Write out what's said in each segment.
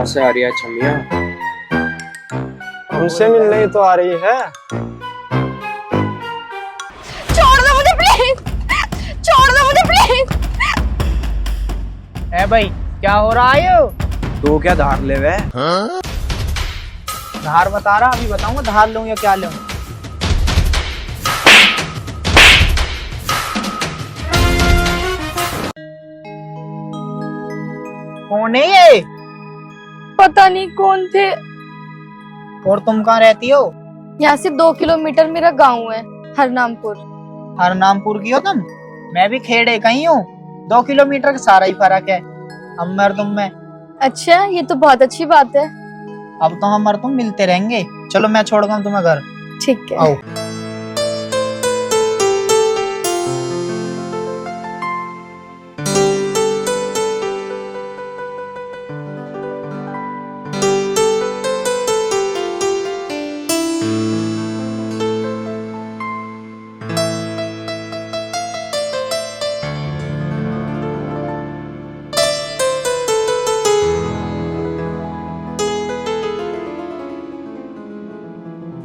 कहाँ से आ रही है छमिया? हमसे मिलने ही तो आ रही है। छोड़ दो मुझे प्लीज, छोड़ दो मुझे प्लीज। है भाई, क्या हो रहा है? तू क्या धार ले वे? धार बता रहा, अभी बताऊंगा धार लूं या क्या लूं। कौन है ये? पता नहीं कौन थे। और तुम कहाँ रहती हो? यहाँ से 2 किलोमीटर मेरा गांव है, हरनामपुर। हरनामपुर की हो तुम? मैं भी खेड़े का ही हूँ। 2 किलोमीटर का सारा ही फर्क है हम और तुम में। अच्छा, ये तो बहुत अच्छी बात है। अब तो हम और तुम मिलते रहेंगे। चलो मैं छोड़ गया तुम्हें घर। ठीक है। आओ।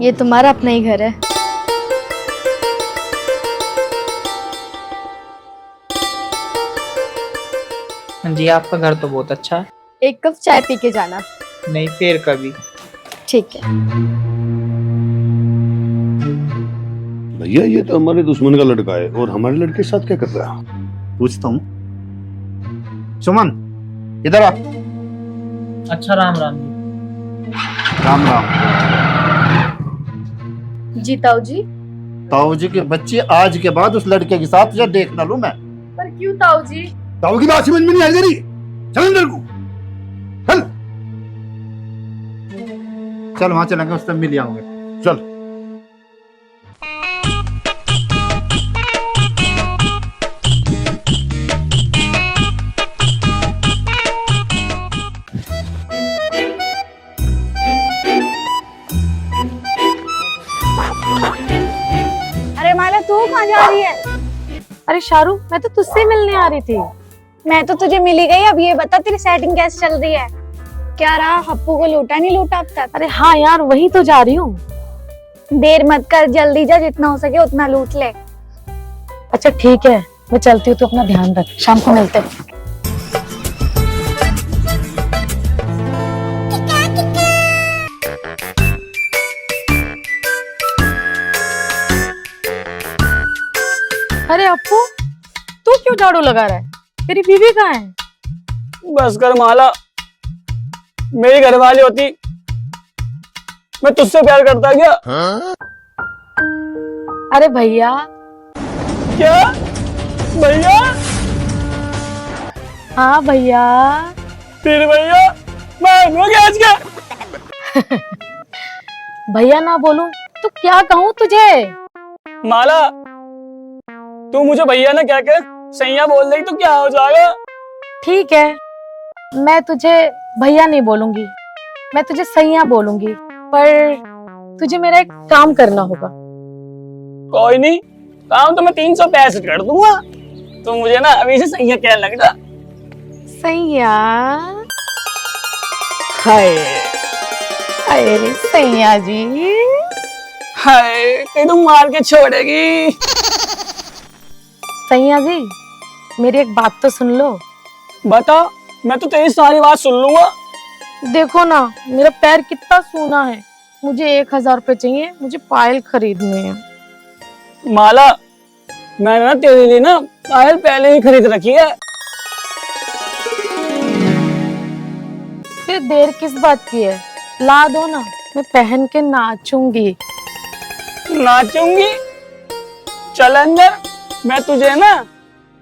ये तुम्हारा अपना ही घर है। जी आपका घर तो बहुत अच्छा है। एक कप चाय पी के जाना। नहीं फिर कभी। ठीक है। भैया ये तो हमारे दुश्मन का लड़का है और हमारे लड़के के साथ क्या कर रहा है? पूछता हूँ। सुमन इधर आ। अच्छा राम राम जी। राम राम। जी ताऊ जी। ताऊ जी के बच्चे आज के बाद उस लड़के के साथ तुझे देख ना लूं मैं। पर क्यों ताऊ जी? ताऊ की बात समझ में नहीं आई तेरी? चल अंदर को चल। चल वहां चलेंगे, उस टाइम मिल आऊंगे। चल अरे माला, तू कहाँ जा रही है? अरे शारू, मैं तो तुझसे मिलने आ रही थी। मैं तो तुझे मिली गई। अब ये बता तेरी सेटिंग कैसे चल रही है? क्या रहा, हप्पू को लूटा नहीं लूटा अब तक? अरे हाँ यार, वही तो जा रही हूँ। देर मत कर, जल्दी जा, जितना हो सके उतना लूट ले। अच्छा ठीक है, मैं चलती हूँ, तो अपना ध्यान रख। शाम को मिलते हैं। अरे अप्पू, तू क्यों झाड़ू लगा रहा है? तेरी बीवी कहाँ है? बस कर माला, मेरी घरवाली होती मैं तुझसे प्यार करता क्या? अरे भैया। क्या भैया? हाँ भैया। फिर भैया मैं हो गया आज क्या? भैया ना बोलूं तो क्या कहूँ तुझे? माला, तू मुझे भैया ना क्या कर सैया बोल रही तो क्या हो जाएगा? ठीक है, मैं तुझे भैया नहीं बोलूंगी, मैं तुझे सैया बोलूंगी। पर तुझे मेरा एक काम करना होगा। कोई नहीं, काम तो मैं 365 कर दूंगा। तो मुझे ना अभी से सैया क्या लग रहा? सैया? हाय अरे सैया जी। हाय, कहीं तुम मार के छोड़ेगी। सैया जी, मेरी एक बात तो सुन लो। बता, मैं तो तेरी सारी बात सुन लूंगा। देखो ना, मेरा पैर कितना सूना है। मुझे 1000 रुपए चाहिए, मुझे पायल खरीदनी है। माला, मैंने ना तेरे लिए ना पायल पहले ही खरीद रखी है। फिर देर किस बात की है? ला दो ना, मैं पहन के नाचूंगी। नाचूंगी? चल अंदर, मैं तुझे ना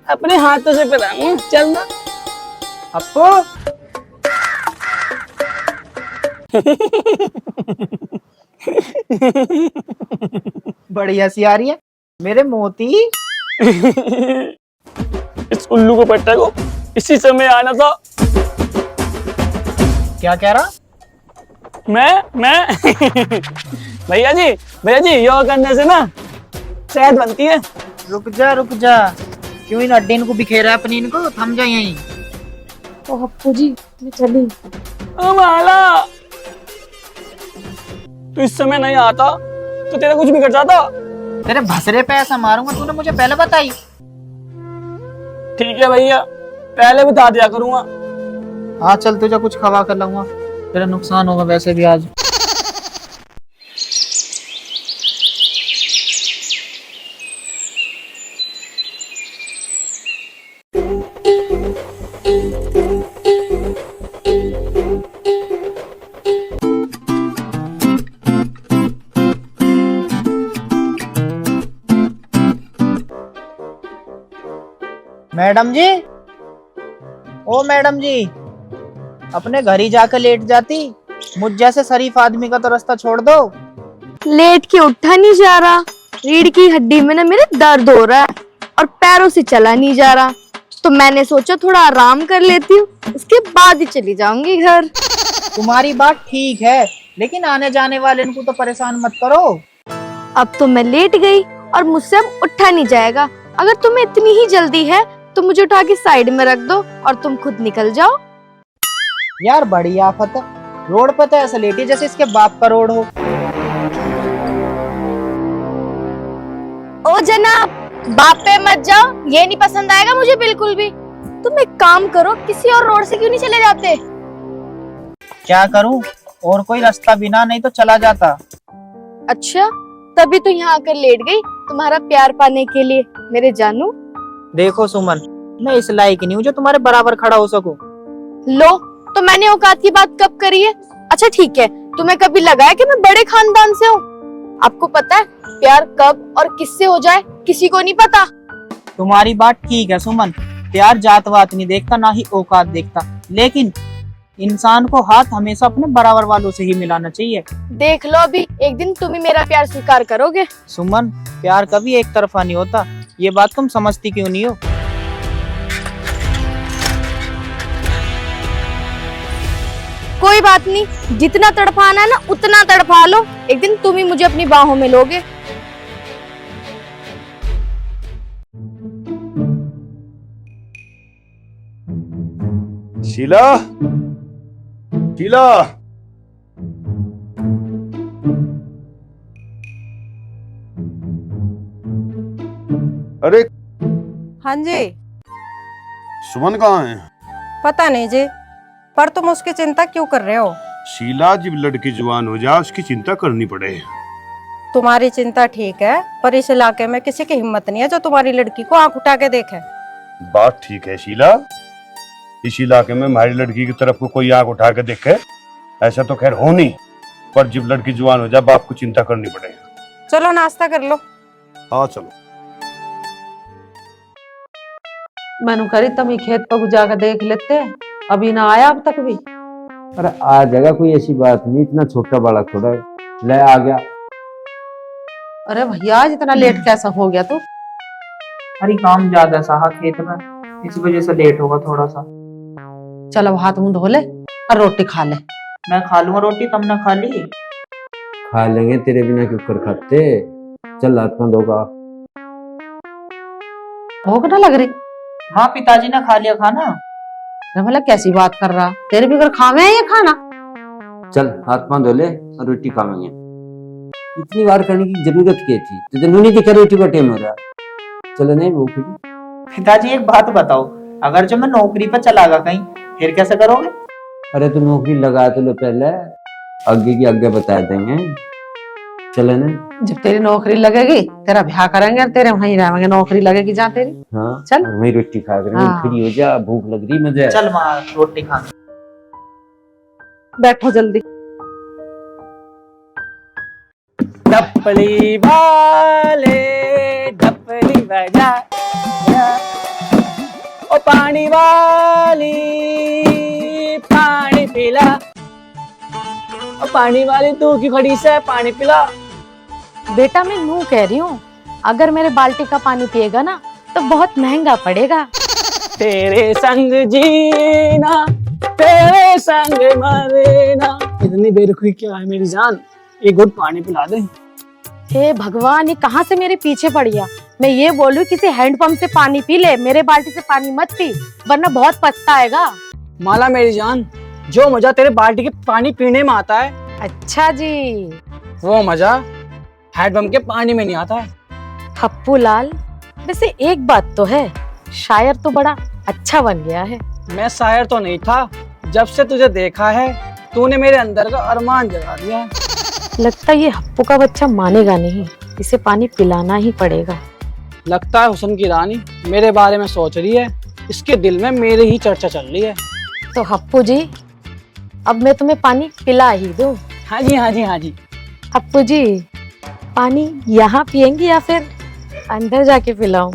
अपने हाथों से पिलाऊंगा। चल ना। अप्पू। बड़ी हंसी आ रही है मेरे मोती। इस उल्लू को पट्टे को इसी समय आना था। क्या कह रहा? मैं भैया जी योगा करने से ना सेहत बनती है। रुक जा, क्यों इन अड्डे को बिखेरा अपनी, इनको थम जा यहीं। ओ हप्पू जी, मैं चली। ओ माला, तू इस समय नहीं आता तो तेरा कुछ बिगड़ जाता। तेरे भसरे पे ऐसा मारूंगा, तूने मुझे पहले बताई। ठीक है भैया, पहले बता दिया करूंगा। हाँ चल, तुझे कुछ खवा कर लूंगा, तेरा नुकसान होगा वैसे भी आज। मैडम जी, ओ मैडम जी, अपने घर ही जाकर लेट जाती। मुझ जैसे शरीफ आदमी का तो रास्ता छोड़ दो। लेट के उठा नहीं जा रहा, रीढ़ की हड्डी में ना मेरे दर्द हो रहा है और पैरों से चला नहीं जा रहा, तो मैंने सोचा थोड़ा आराम कर लेती हूँ, उसके बाद ही चली जाऊंगी घर। तुम्हारी बात ठीक है, लेकिन आने जाने वाले इनको तो परेशान मत करो। अब तो मैं लेट गई और मुझसे अब उठा नहीं जाएगा। अगर तुम्हें इतनी ही जल्दी है तो मुझे उठा के साइड में रख दो और तुम खुद निकल जाओ। यार बड़ी आफत है, रोड पर तो ऐसा लेटी जैसे इसके बाप का रोड हो। ओ जनाब, बाप पे मत जाओ, ये नहीं पसंद आएगा मुझे बिल्कुल भी। तुम एक काम करो, किसी और रोड से क्यों नहीं चले जाते? क्या करूं, और कोई रास्ता बिना नहीं तो चला जाता। अच्छा, तभी तो यहाँ आकर लेट गई तुम्हारा प्यार पाने के लिए मेरे जानू। देखो सुमन, मैं इस लायक नहीं हूँ जो तुम्हारे बराबर खड़ा हो सकूं। लो, तो मैंने औकात की बात कब करी है? अच्छा ठीक है, तुम्हें कभी लगा है कि मैं बड़े खानदान से हूँ? आपको पता है प्यार कब और किससे हो जाए किसी को नहीं पता। तुम्हारी बात ठीक है सुमन, प्यार जात वात नहीं देखता, ना ही औकात देखता, लेकिन इंसान को हाथ हमेशा अपने बराबर वालों से ही मिलाना चाहिए। देख लो, अभी एक दिन तुम ही मेरा प्यार स्वीकार करोगे। सुमन, प्यार कभी एक तरफा नहीं होता, ये बात तुम समझती क्यों नहीं हो? कोई बात नहीं, जितना तड़पाना है ना उतना तड़पा लो, एक दिन तुम ही मुझे अपनी बाहों में लोगे। शीला, शीला, अरे हाँ जी। सुमन कहाँ है? पता नहीं जी, पर तुम उसकी चिंता क्यों कर रहे हो? शीला, जब लड़की जवान हो जाए उसकी चिंता करनी पड़े। तुम्हारी चिंता ठीक है, पर इस इलाके में किसी की हिम्मत नहीं है जो तुम्हारी लड़की को आंख उठा के देखे। बात ठीक है शीला, इस इलाके में हमारी लड़की की तरफ को कोई आंख उठा के देखे ऐसा तो खैर हो नहीं, पर जब लड़की जवान हो जाए बाप को चिंता करनी पड़े। चलो नाश्ता कर लो। हाँ चलो। मैंने करी तुम ही खेत पर जाकर देख लेते, अभी ना आया अब तक भी। अरे आ जाएगा, कोई ऐसी बात नहीं, इतना छोटा बड़ा थोड़ा ले आ गया। अरे भैया, आज इतना लेट कैसा हो गया तू? अरे काम ज्यादा सहा खेत में, इस वजह से लेट होगा थोड़ा सा। चलो हाथ मुंह धो ले और रोटी खा ले। मैं खा लूंगा रोटी, तुमने खा ली? खा लेंगे, तेरे बिना क्यों कर खाते। चल हाथ में धोगा। भूख ना लग रही? हाँ, पिताजी ने खा लिया खाना। अरे भला कैसी बात कर रहा, तेरे भी घर खावे है ये खाना? चल हाथ में धो ले और रोटी खाएंगे। इतनी बार करने की जरूरत क्या थी? तुझे नहीं दिखा रोटी का टाइम हो रहा? चलो नहीं भूख। पिताजी एक बात बताओ, अगर जो मैं नौकरी पर चला गया कहीं, फिर कैसे करोगे? अरे तू नौकरी लगा तो लो पहले, आगे की आगे बता देंगे। चले ना। जब तेरी नौकरी लगेगी तेरा ब्याह करेंगे और तेरे वहीं रहेंगे। नौकरी लगेगी जहाँ तेरी। हाँ चल वही रोटी खा कर हाँ। फ्री हो जा, भूख लग रही मुझे। चल माँ रोटी खा। बैठो जल्दी। डपली वाले डपली बजा, ओ पानी वाली पानी पिला, ओ पानी वाली तू की खड़ी से पानी पिला। बेटा मैं यूं कह रही हूँ, अगर मेरे बाल्टी का पानी पिएगा ना तो बहुत महंगा पड़ेगा। तेरे संग जीना तेरे संग मरना। इतनी बेरुखी क्या है मेरी जान, एक घुट पानी पिला दे। हे भगवान, ये कहाँ से मेरे पीछे पड़ गया। मैं ये बोलूं किसी हैंडपंप से पानी पी ले, मेरे बाल्टी से पानी मत पी वरना बहुत पछताएगा। माला मेरी जान, जो मजा तेरे बाल्टी के पानी पीने में आता है, अच्छा जी। वो मजा हैंडपंप के पानी में नहीं आता है। हप्पू लाल, वैसे एक बात तो है, शायर तो बड़ा अच्छा बन गया है। मैं शायर तो नहीं था, जब से तुझे देखा है तूने मेरे अंदर का अरमान जगा दिया है। लगता है ये हप्पू का बच्चा मानेगा नहीं, इसे पानी पिलाना ही पड़ेगा। लगता है हुस्न की रानी मेरे बारे में सोच रही है, इसके दिल में मेरी ही चर्चा चल रही है। तो हप्पू जी, अब मैं तुम्हें पानी पिला ही दूं। हाँ जी हाँ जी हाँ जी। हप्पू जी, पानी यहाँ पियेंगी या फिर अंदर जाके पिलाऊं?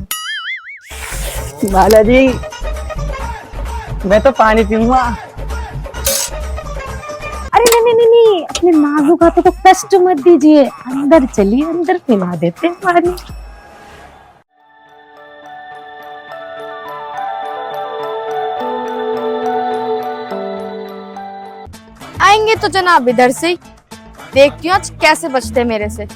माला जी, मैं तो पानी पीऊंगा। अरे नहीं नहीं नहीं, अपने नाजुक हाथों को कष्ट मत दीजिए, अंदर चलिए, अंदर पिला देते हैं पानी। आएंगे तो जनाब इधर से ही। देखती हूँ आज कैसे बचते हैं मेरे से।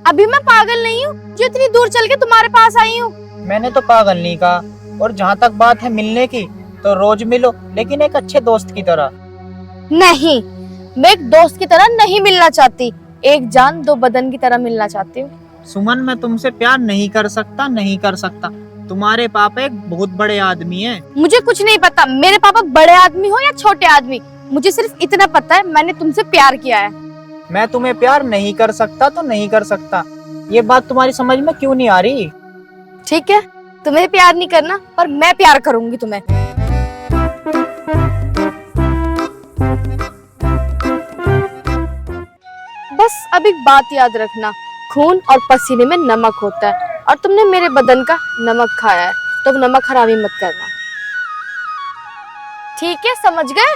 अभी मैं पागल नहीं हूँ जो इतनी दूर चल के तुम्हारे पास आई हूँ। मैंने तो पागल नहीं कहा, और जहाँ तक बात है मिलने की, तो रोज मिलो, लेकिन एक अच्छे दोस्त की तरह। नहीं, मैं एक दोस्त की तरह नहीं मिलना चाहती, एक जान दो बदन की तरह मिलना चाहती हूँ। सुमन, मैं तुमसे प्यार नहीं कर सकता, नहीं कर सकता। तुम्हारे पापा एक बहुत बड़े आदमी हैं। मुझे कुछ नहीं पता मेरे पापा बड़े आदमी हो या छोटे आदमी, मुझे सिर्फ इतना पता है मैंने तुमसे प्यार किया है। मैं तुम्हें प्यार नहीं कर सकता तो नहीं कर सकता। ये बात तुम्हारी समझ में क्यों नहीं आ रही? ठीक है, तुम्हें प्यार नहीं करना, पर मैं प्यार करूंगी तुम्हें। बस अब एक बात याद रखना, खून और पसीने में नमक होता है, और तुमने मेरे बदन का नमक खाया है, तो अब नमक हरामी मत करना। ठीक है, समझ गए?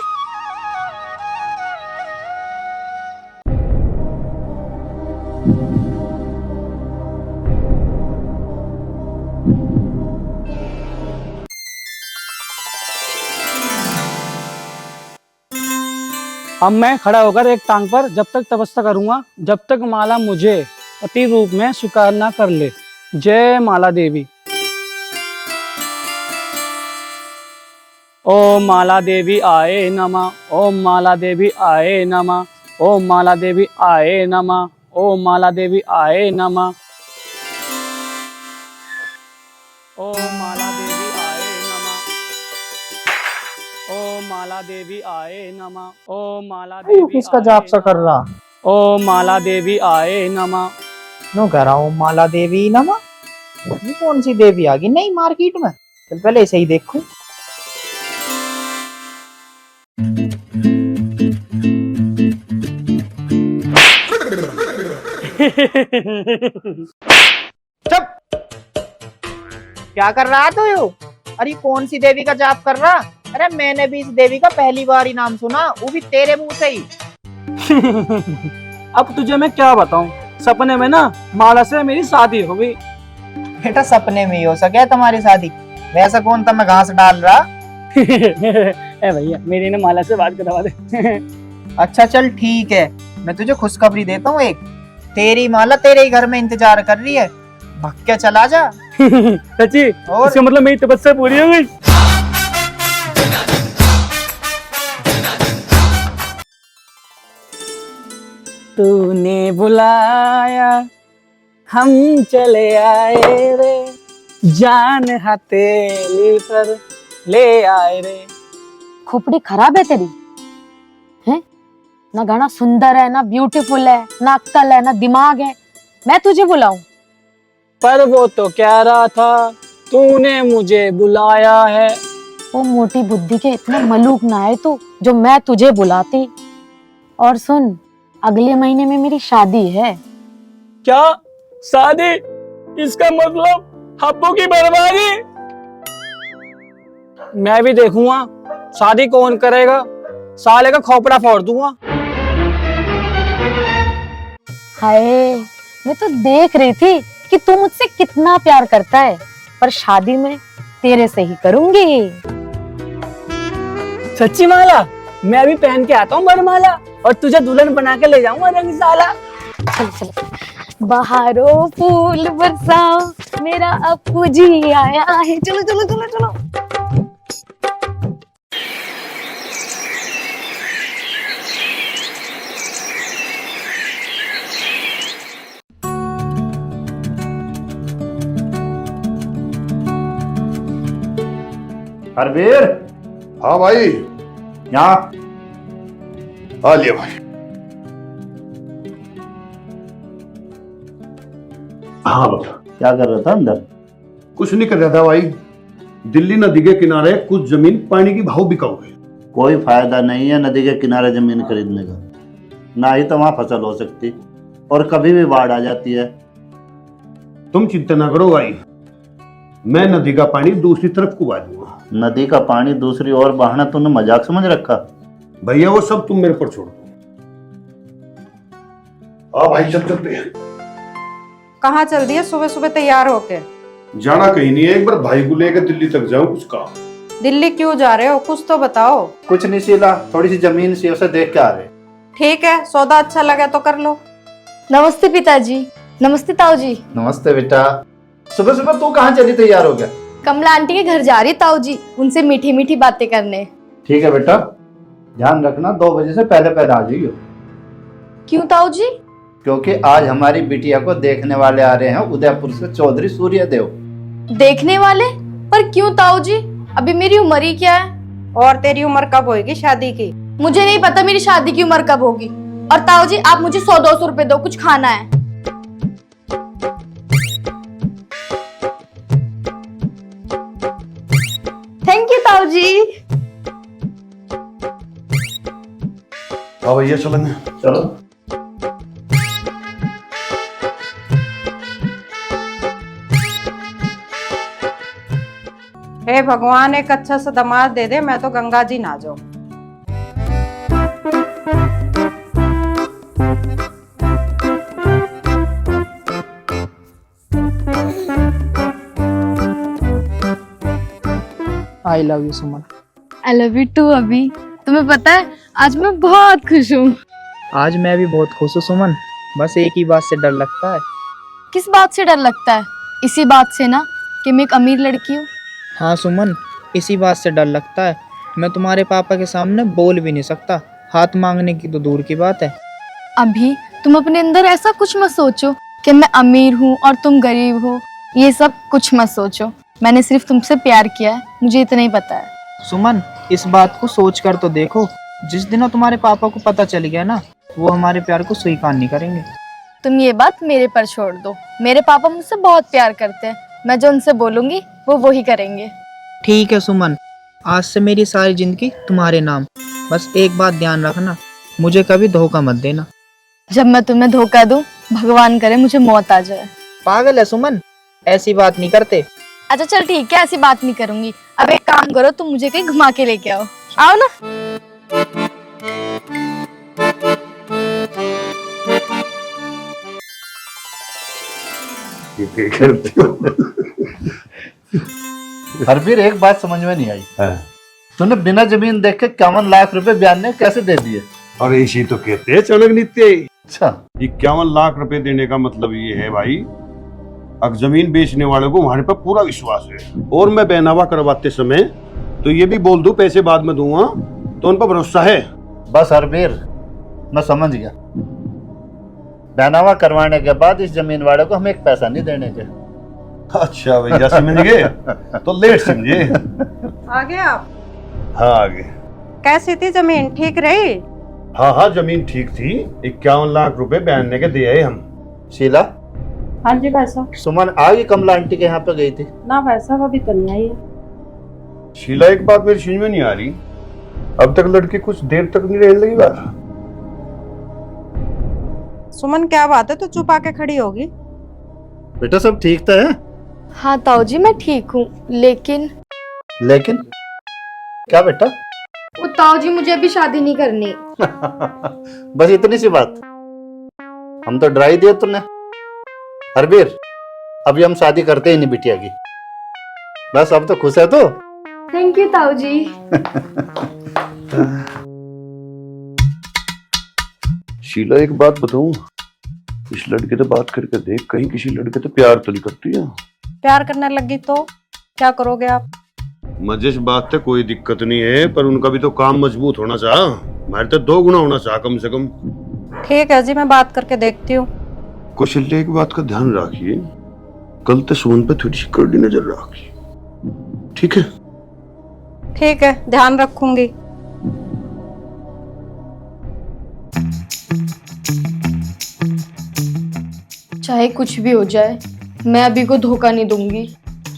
अब मैं खड़ा होकर एक टांग पर जब तक तपस्या करूंगा, जब तक माला मुझे पति रूप में स्वीकार ना कर ले। जय माला देवी। ओम माला देवी आए नमः, ओम माला देवी आए नमः, ओम माला देवी आए नमः, ओम माला देवी आए नमः, ओम माला देवी आए नमः, ओम माला देवी आए नमः, ओम माला देवी किसका जाप सा कर रहा? ओम माला देवी आए नमः। नो कह रहा हूँ माला देवी नमः। ये कौन सी देवी आ गई नई मार्केट में? चल पहले इसे ही देखूं। चुप! क्या कर रहा तू? अरे कौन सी देवी का जाप कर रहा? अरे मैंने भी इस देवी का पहली बार ही नाम सुना, वो भी तेरे मुंह से ही। अब तुझे मैं क्या बताऊं, सपने में ना माला से मेरी शादी हो गई। बेटा सपने में ही हो सके तुम्हारी शादी? वैसा कौन था मैं घास डाल रहा? ए भैया, मेरी ना माला से बात करवा दे। अच्छा चल ठीक है, मैं तुझे खुशखबरी देता हूँ एक। तेरी माला तेरे ही घर में इंतजार कर रही है, भाग के चला जा। सच्ची? और इसका मतलब मेरी तपस्या पूरी हो गई। तूने बुलाया हम चले आए रे, जान हथेली पर ले आए रे। खोपड़ी खराब है तेरी? हैं? ना गाना सुंदर है, ना ब्यूटीफुल है, ना अक्ल है, ना दिमाग है, मैं तुझे बुलाऊं? पर वो तो कह रहा था तूने मुझे बुलाया है। वो मोटी बुद्धि के इतना मलूक ना है तू जो मैं तुझे बुलाती। और सुन, अगले महीने में मेरी शादी है। क्या शादी? इसका मतलब हब्बू की बर्बादी। मैं भी देखूंगा शादी कौन करेगा, साले का खोपड़ा फोड़ दूंगा। हाय, मैं तो देख रही थी कि तू मुझसे कितना प्यार करता है, पर शादी में तेरे से ही करूंगी। सच्ची माला? मैं भी पहन के आता हूँ वरमाला और तुझे दुल्हन बना के ले जाऊंगा रंगशाला। चल चल बहारो फूल बरसाओ, मेरा अप्पू जी आया है। चलो चलो चलो चलो। हरवीर, हाँ भाई, यहाँ आ लिया भाई। हाँ बता, क्या कर रहा था अंदर? कुछ नहीं कर रहा था भाई। दिल्ली नदी के किनारे कुछ जमीन पानी की भाव बिकाऊ है। कोई फायदा नहीं है नदी के किनारे जमीन खरीदने का, ना ही तो वहां फसल हो सकती और कभी भी बाढ़ आ जाती है। तुम चिंता ना करो भाई, मैं नदी का पानी दूसरी तरफ कुआ दूंगा। नदी का पानी दूसरी ओर बहाना तुमने मजाक समझ रखा? भैया वो सब तुम मेरे पर छोड़ दो। हाँ भाई, चल चलते हैं। कहाँ चल दिए सुबह सुबह तैयार होके? जाना कहीं नहीं है, एक बार भाई को लेकर दिल्ली तक जाऊं, कुछ काम। दिल्ली क्यों जा रहे हो, कुछ तो बताओ। कुछ नहीं शीला, थोड़ी सी जमीन सी उसे देख के आ रहे। ठीक है, सौदा अच्छा लगा तो कर लो। नमस्ते पिताजी। नमस्ते ताऊ जी। नमस्ते बेटा। सुबह सुबह तू कहाँ चली तैयार हो गया? कमला आंटी के घर जा रही ताऊ जी, उनसे मीठी मीठी बातें करने। ठीक है बेटा, ध्यान रखना 2 बजे से पहले पहले आ जाइयो। क्यों ताऊ जी? क्योंकि आज हमारी बिटिया को देखने वाले आ रहे हैं उदयपुर से चौधरी सूर्यदेव। देखने वाले? पर क्यों ताऊ जी, अभी मेरी उम्र ही क्या है? और तेरी उम्र कब होगी शादी की? मुझे नहीं पता मेरी शादी की उम्र कब होगी। और ताऊ जी आप मुझे 100-200 रुपए दो, कुछ खाना है। थैंक यू ताऊ जी। हाँ भैया चलेंगे। चलो। हे भगवान, एक अच्छा सा दामाद दे दे, मैं तो गंगा जी ना जाऊं। I love you Suman. I love you too अभी। तुम्हें पता है आज मैं बहुत खुश हूँ। आज मैं भी बहुत खुश हूँ सुमन, बस एक ही बात से डर लगता है। किस बात से डर लगता है? इसी बात से ना कि मैं एक अमीर लड़की हूँ। हाँ सुमन, इसी बात से डर लगता है। मैं तुम्हारे पापा के सामने बोल भी नहीं सकता, हाथ मांगने की तो दूर की बात है। अभी तुम अपने अंदर ऐसा कुछ मत सोचो कि मैं अमीर हूँ और तुम गरीब हो। ये सब कुछ मत सोचो। मैंने सिर्फ तुमसे प्यार किया है, मुझे इतना ही पता है। सुमन, इस बात को सोच कर तो देखो, जिस दिन तुम्हारे पापा को पता चल गया ना, वो हमारे प्यार को स्वीकार नहीं करेंगे। तुम ये बात मेरे पर छोड़ दो। मेरे पापा मुझसे बहुत प्यार करते हैं। मैं जो उनसे बोलूंगी वो वही करेंगे। ठीक है सुमन, आज से मेरी सारी जिंदगी तुम्हारे नाम। बस एक बात ध्यान रखना, मुझे कभी धोखा मत देना। जब मैं तुम्हें धोखा दूं, भगवान करे मुझे मौत आ जाए। पागल है सुमन, ऐसी बात नहीं करते। अच्छा चल ठीक है, ऐसी बात नहीं करूंगी। अब एक काम करो, तुम मुझे कहीं घुमा के लेके आओ। आओ ना। हरवीर, एक बात समझ में नहीं आई। हाँ। तूने बिना जमीन देख के 51 लाख रुपए बयान ने कैसे दे दिए? और इसी तो कहते हैं चाणक्य नीति। अच्छा, 51 लाख रुपए देने का मतलब ये है भाई, अब जमीन बेचने वाले को हमारे पर पूरा विश्वास है। और मैं बहनावा करवाते समय तो ये भी बोल दूं पैसे बाद में दूंगा, तो उन पर भरोसा है। बस हरवीर, मैं समझ गया। बहनावा करवाने के बाद इस जमीन वाले को हम एक पैसा नहीं देने के। अच्छा भैया, समझ गए? तो लेट समझे। आगे आप? हाँ आगे। कैसी थी जमीन, ठीक रही? हाँ हाँ, जमीन ठीक थी। 51 लाख रुपए बहनने के दिए हम। शीला, हाँ जी भाई साहब। सुमन आगे कमला आंटी के यहाँ पे गई थी? ना भाई साहब, अभी तो नहीं आई है। शीला, एक बात मेरी समझ में नहीं आ रही, अब तक लड़की कुछ देर तक नहीं रह लगी बात। सुमन क्या बात है, तो चुप आके खड़ी होगी? बेटा सब ठीक तो है? हाँ ताऊ जी मैं ठीक हूँ, लेकिन क्या बेटा? वो ताऊ जी मुझे अभी शादी नहीं करनी। बस इतनी सी बात? हम तो डरा ही दिए तुमने। हरवीर, अभी हम शादी करते ही नहीं बिटिया की। बस अब तो खुश है तो? थैंक यू ताऊ जी। शीला, एक बात बताऊं, इस लड़के से बात करके देख, कहीं किसी लड़के से प्यार तो नहीं करती है। प्यार करने लगी तो क्या करोगे आप? मजे से बात है, कोई दिक्कत नहीं है, पर उनका भी तो काम मजबूत होना चाह, हमारे तो 2 गुना होना चाह कम से कम। ठीक है जी, मैं बात करके देखती हूँ। कौशल्या की बात का ध्यान रखिए, कल तो सुमन पे थोड़ी सी कड़ी नजर रखिए, ठीक है? ठीक है, ध्यान रखूंगी। चाहे कुछ भी हो जाए, मैं अभी को धोखा नहीं दूंगी,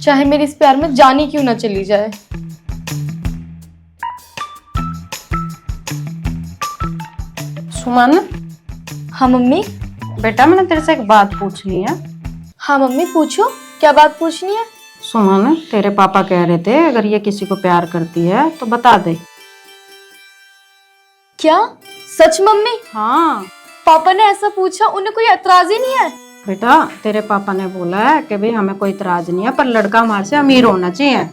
चाहे मेरी इस प्यार में जान ही क्यों ना चली जाए। सुमन, हाँ मम्मी। बेटा मैंने तेरे से एक बात पूछनी है। हाँ मम्मी पूछो, क्या बात पूछनी है? सुमन, तेरे पापा कह रहे थे अगर ये किसी को प्यार करती है तो बता दे। क्या सच मम्मी? हाँ पापा ने ऐसा पूछा, उन्हें कोई एतराज ही नहीं है? बेटा, तेरे पापा ने बोला है कि भाई हमें कोई इतराज नहीं है, पर लड़का हमारे से अमीर होना चाहिए।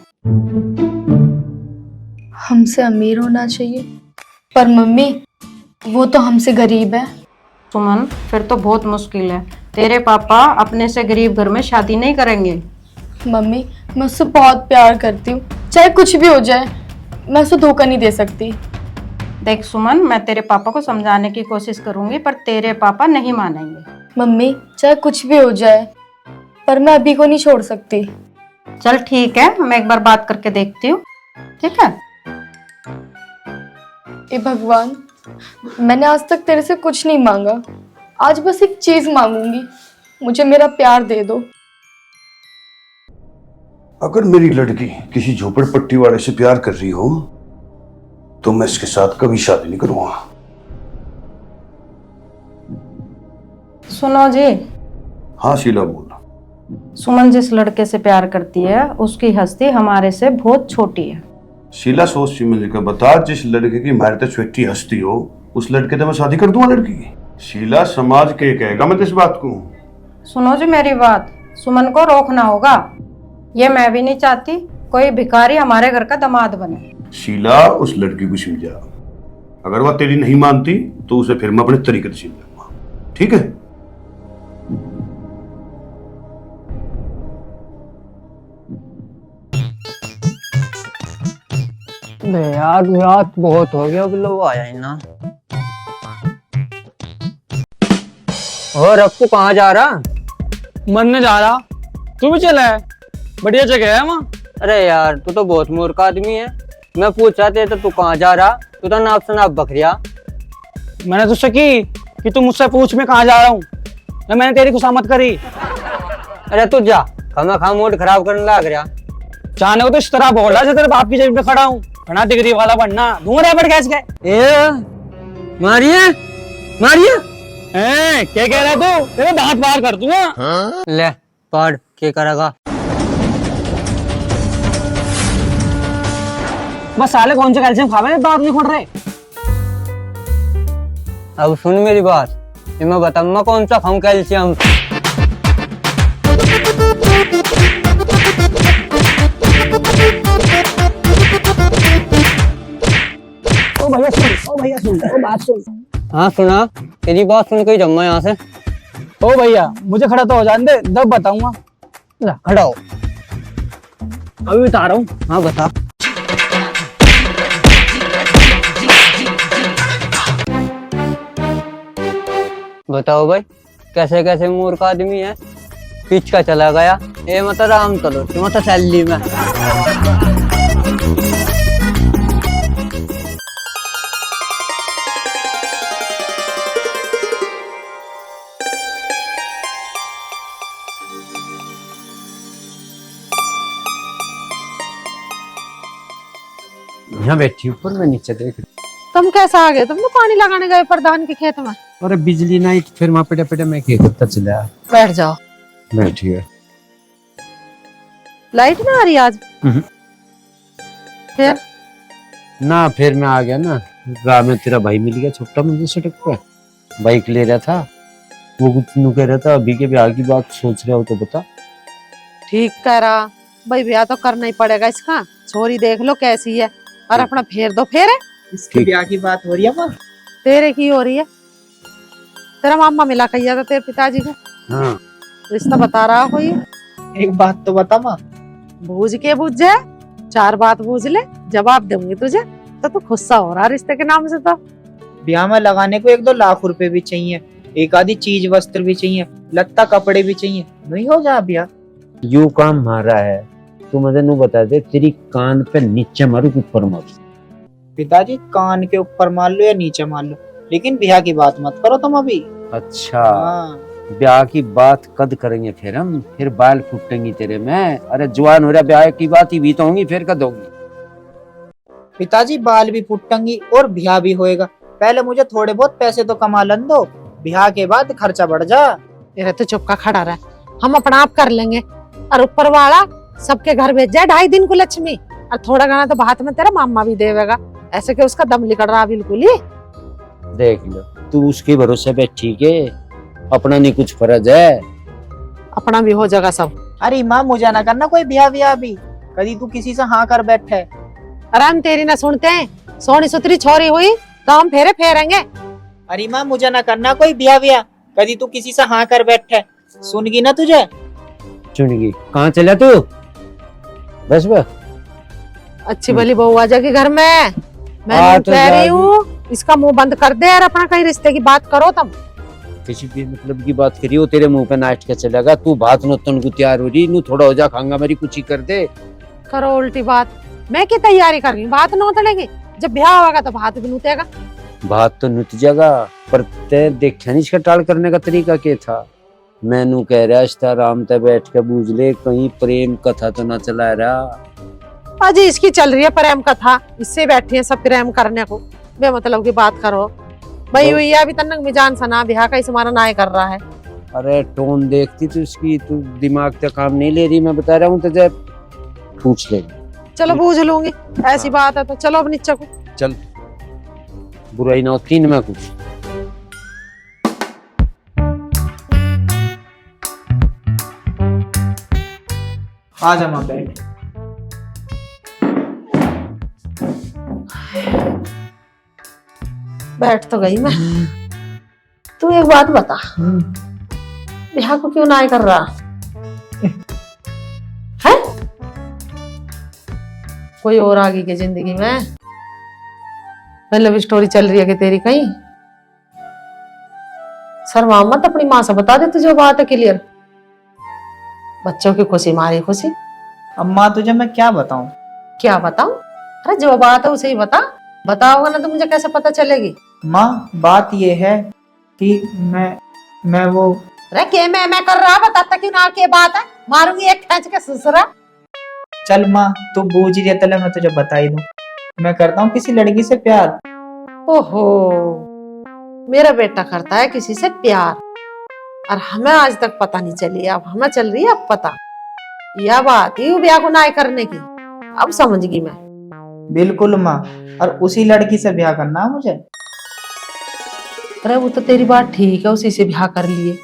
हमसे अमीर होना चाहिए? पर मम्मी वो तो हमसे गरीब है। सुमन, फिर तो बहुत मुश्किल है, तेरे पापा अपने से गरीब घर में शादी नहीं करेंगे। मम्मी मैं उससे बहुत प्यार करती हूँ, चाहे कुछ भी हो जाए, मैं उसे धोखा नहीं दे सकती। देख सुमन, मैं तेरे पापा को समझाने की कोशिश करूंगी, पर तेरे पापा नहीं मानेंगे। मम्मी चाहे कुछ भी हो जाए, पर मैं अभी को नहीं छोड़ सकती। चल ठीक है, मैं एक बार बात करके देखती हूँ, ठीक है? ए भगवान, मैंने आज तक तेरे से कुछ नहीं मांगा, आज बस एक चीज मांगूंगी, मुझे मेरा प्यार दे दो। अगर मेरी लड़की किसी झोपड़पट्टी वाले से प्यार कर रही हो तो मैं इसके साथ कभी शादी नहीं करूंगा। सुनो जी। हाँ शीला, बोल। सुमन जिस लड़के से प्यार करती है उसकी हस्ती हमारे से बहुत छोटी है। शीला सोच समझ कर बता, जिस लड़के की हमारे तो छोटी हस्ती हो उस लड़के से मैं शादी कर दूंगा लड़की की? शीला, समाज के कहेगा मैं इस बात को? सुनो जी मेरी बात, सुमन को रोकना होगा, ये मैं भी नहीं चाहती कोई भिखारी हमारे घर का दामाद बने। शीला, उस लड़की को समझा, अगर वह तेरी नहीं मानती तो उसे फिर मैं अपने तरीके से समझाऊंगा, ठीक है? यार रात बहुत हो गया, अब लोग आया ही ना। और अब तू कहाँ जा रहा? मरने जा रहा। तू भी चला है? बढ़िया जगह है वहाँ। अरे यार तू तो बहुत मूर्ख आदमी है, मैं पूछ रहा था तो तू कहाँ जा रहा? तू तो नाप शनाप बकरिया। मैंने तुझसे की कि तू मुझसे पूछ मैं कहाँ जा रहा हूँ, या मैंने तेरी खुशामत करी? अरे तू जा, खामा खा मूड खराब करने लग रहा। जाने को तो इस तरह बोल रहा है तेरे बाप की जेब में खड़ा हूँ, बना डिग्री वाला बनना। दूंगा रैपट कैस के। ए मारिए मारिए। क्या कह रहा है तू? तेरे दांत बाहर कर दूंगा। ले पढ़ क्या करेगा? बस साले कौन से कैल्शियम खावे, दांत नहीं खोल रहे। अब सुन मेरी बात, मैं बताऊंगा कौन सा खाऊं कैल्शियम। ओ भैया सुन, ओ भैया सुन, ओ बात सुन। हाँ सुना, तेरी बात सुन के जम्मा यहाँ से। ओ भैया मुझे खड़ा तो हो जाने दे, तब बताऊंगा। ला खड़ा हो। अभी बता रहा हूँ। हाँ बता। बताओ भाई, कैसे कैसे मूर्ख आदमी है, पीछ का चला गया। ये मत राम तलो, मत सैली में। यहाँ बैठी ऊपर, मैं नीचे देख। तुम कैसा आ गए? तुम तो पानी लगाने गए प्रधान के खेत में। अरे बिजली नहीं, फिर वहां पेटे पेटे में खेत होता चला। बैठ जाओ। बैठी है। लाइट ना आ रही आज? फिर ना, फिर मैं आ गया ना, राह में तेरा भाई मिल गया छोटा, मुझे सड़क पे बाइक ले रहा था। वो कुछ कह रहा था, अभी के ब्याह की बात सोच रहा हो तो बता। ठीक कह रहा भाई, ब्याह तो करना ही पड़ेगा इसका। छोरी देख लो कैसी है, और अपना फेर दो फेरे। इसके ब्याह की बात हो रही है माँ? तेरे की हो रही है? तेरा मामा मिला कहिया था तेरे पिताजी को, हाँ रिश्ता बता रहा कोई। एक बात तो बता माँ। बूझ के बूझ जाए, 4 बात बूझ ले, जवाब दूंगी तुझे। तो तू गुस्सा हो रहा रिश्ते के नाम से। तो ब्याह में लगाने को 1-2 लाख रुपए भी चाहिए, एक आधी चीज वस्त्र भी चाहिए, लत्ता कपड़े भी चाहिए, नहीं हो जा ब्याह। यू काम मारा है, तू मुझे नू बता दे, तेरी कान पे नीचे मारू कि ऊपर मारू? पिताजी कान के ऊपर मार लो या नीचे मार लो, लेकिन ब्याह की बात मत करो तुम अभी। अच्छा हाँ। ब्याह की बात कद करेंगे फिर हम, फिर बाल फूटेंगी तेरे में। अरे जवान हो रहा, ब्याह की बात ही भी तो होंगी, फिर कद होगी? पिताजी बाल भी फुटेंगी और ब्याह भी होएगा, पहले मुझे थोड़े बहुत पैसे तो कमा लन दो, ब्याह के बाद खर्चा बढ़ जा। तेरे तो चुप का खड़ा रहा, हम अपना आप कर लेंगे। और ऊपर वाला सबके घर भेज जाए 2.5 दिन को लक्ष्मी, और थोड़ा गाना तो बात में तेरा मामा भी देवेगा। ऐसे कि उसका दम निकल रहा बिल्कुल ही। देख लो, तू उसके भरोसे पे ठीक है, अपना नहीं कुछ फर्ज है। अपना भी हो जाएगा सब। अरे माँ मुझे ना करना कोई ब्याह भी, कभी तू किसी से हाँ कर बैठे। अरे हम तेरी ना सुनते हैं, सोनी सुतरी छोरी हुई तो हम फेरे फेरेंगे। अरे माँ मुझे ना करना कोई ब्याह, कभी तू किसी से हाँ कर बैठे, सुनगी ना तुझे। चुनगी कहाँ चला तू? बस बस अच्छी भली बहू आ जाएगी घर में, मैं हाँ, नहीं तो कह रही जाएगी। हूँ। इसका मुंह बंद कर दे यार, अपना कहीं रिश्ते की बात करो तुम। किसी भी मतलब की बात करी हो, तेरे मुंह पे नाच के चलेगा। तू भात नोतन को तैयार हो रही, नू थोड़ा हो जा खाऊंगा, मेरी कुछ ही कर दे। करो उल्टी बात, मैं की तैयारी कर रही हूँ, भात नोतलेगी। जब ब्याह होगा तो भात भी नोतेगा। भात तो नुत जाएगा, पर ते देखा नहीं इसका टाल करने का तरीका क्या था। मैनू कह रहा इश्ता आराम से बैठ के बूझ ले, कहीं प्रेम कथा तो ना चला रहा। अजी इसकी चल रही है प्रेम कथा, इससे बैठी है सब प्रेम करने को, बेमतलब की बात करो भाई। हुई अभी तक मिजान सना ब्याह का इसमारा नाय कर रहा है। अरे टोन देखती तू इसकी, तू दिमाग से काम नहीं ले रही। मैं बता रहा हूँ तुझे, पूछ ले। चलो बूझ लूंगी, ऐसी बात है तो चलो अब नीचे को। चल, बुराई ना होती में कुछ। आ जा माँ बैठ। बैठ तो गई मैं। तू एक बात बता, ब्याह को क्यों नाय कर रहा है? कोई और आगे की जिंदगी में लव स्टोरी चल रही है कि तेरी कहीं? शर्मा मत, अपनी माँ से बता दे तुझे बात है क्लियर। बच्चों की खुशी मारी खुशी। अम्मा तुझे मैं क्या बताऊं? क्या बताऊं? अरे जो बात है उसे ही बता, बताओगे ना तो मुझे कैसे पता चलेगी? माँ बात ये है कि मैं वो। अरे के मैं कर रहा, बताता क्यों ना के बात है, मारूंगी एक खींच के ससुरा। चल माँ तू बूझ रही है, तले मैं तुझे बता ही दूं, मैं करता हूँ किसी लड़की से प्यार। ओहो, मेरा बेटा करता है किसी से प्यार, और हमें आज तक पता नहीं चली, अब हमें चल रही है अब पता। यह बात ही ब्याह को नाय करने की, अब समझ गई मैं। बिल्कुल माँ, और उसी लड़की से ब्याह करना है मुझे। अरे वो तो तेरी बात ठीक है, उसी से ब्याह कर लिए,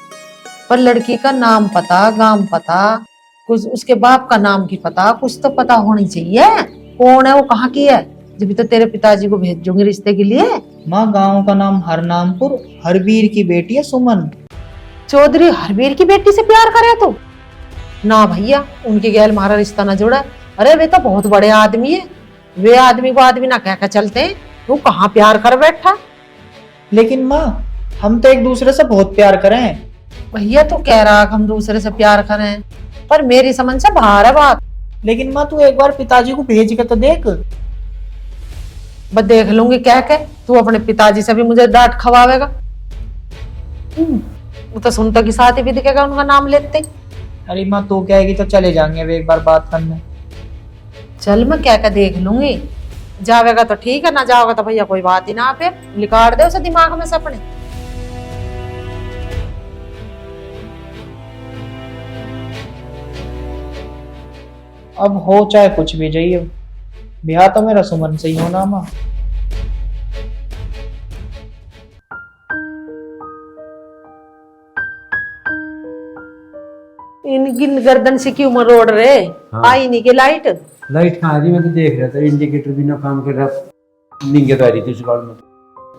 पर लड़की का नाम पता, गांव पता, कुछ उसके बाप का नाम की पता, कुछ तो पता होनी चाहिए। कौन है वो, कहाँ की है, जब तो तेरे पिताजी को भेजूंगी रिश्ते के लिए। माँ गांव का नाम हरनामपुर, हरवीर की बेटी है सुमन। चौधरी हरवीर की बेटी से प्यार करे तू? ना भैया, उनके गैल हमारा रिश्ता ना जुड़ा। अरे वे तो बहुत बड़े आदमी है, वे आदमी को आदमी ना कह कर चलते हैं, तू कहाँ प्यार कर बैठा? लेकिन माँ हम तो एक दूसरे से बहुत प्यार करें। भैया तू कह रहा हम दूसरे से प्यार करें, पर मेरी समझ से बाहर है बात। लेकिन माँ तू एक बार पिताजी को भेज के तो देख। बस देख लूंगी कह के, तू अपने पिताजी से भी मुझे डांट खवावेगा। वो तो सुनता की साथ ही भी दिखेगा उनका नाम लेते। अरे माँ तू कहेगी तो चले जाएंगे वे एक बार बात करने। चल मैं क्या देख लूंगी, जावेगा तो ठीक है, ना जाओगा तो भैया कोई बात ही ना, फिर निकाल दे उसे दिमाग में से अपने। अब हो चाहे कुछ भी जाइए, ब्याह तो मेरा सुमन से ही होना माँ। इनकी गर्दन से क्यों मरोड़ रहे? हाँ। आई नहीं के लाइट कहाँ आ रही? मैं तो देख रहा था, इंडिकेटर भी ना काम कर रहा, नींद आ रही थी उस गाड़ी में।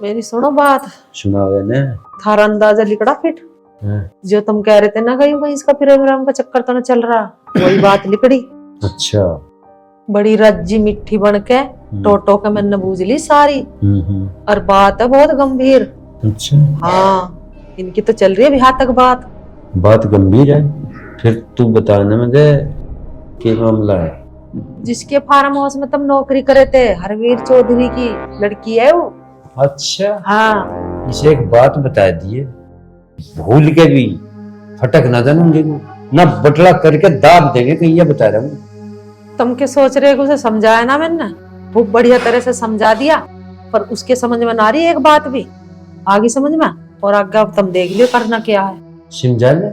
मेरी सुनो बात, सुना हुआ ना? थारा अंदाजा लिकड़ा फिट। जो तुम कह रहे थे ना कहीं वहीं इसका प्रोग्राम का चक्कर तो न चल रहा, वही बात लिकड़ी। अच्छा। बड़ी रज्जी मिट्टी बन के टोटो के मैंने बूझ ली सारी। और बात है बहुत गंभीर। अच्छा। हाँ, इनकी तो चल रही है बिहार तक बात गंभीर है। फिर तू बताना मुझे क्या मामला है। जिसके फार्म हाउस में तुम नौकरी करे थे, हरवीर चौधरी की लड़की है वो। अच्छा। हाँ। इसे एक बात बता दिए, भूल के भी फटक ना जानूंगे ना, बटला करके दाब देंगे कहीं, ये बता रहा हूँ। तुम क्या सोच रहे हो, उसे समझाया ना मैंने, खूब बढ़िया तरह से समझा दिया, पर उसके समझ में ना रही एक बात भी। आगे समझ में, और आगे अब तुम देख लियो करना क्या है। समझा ले,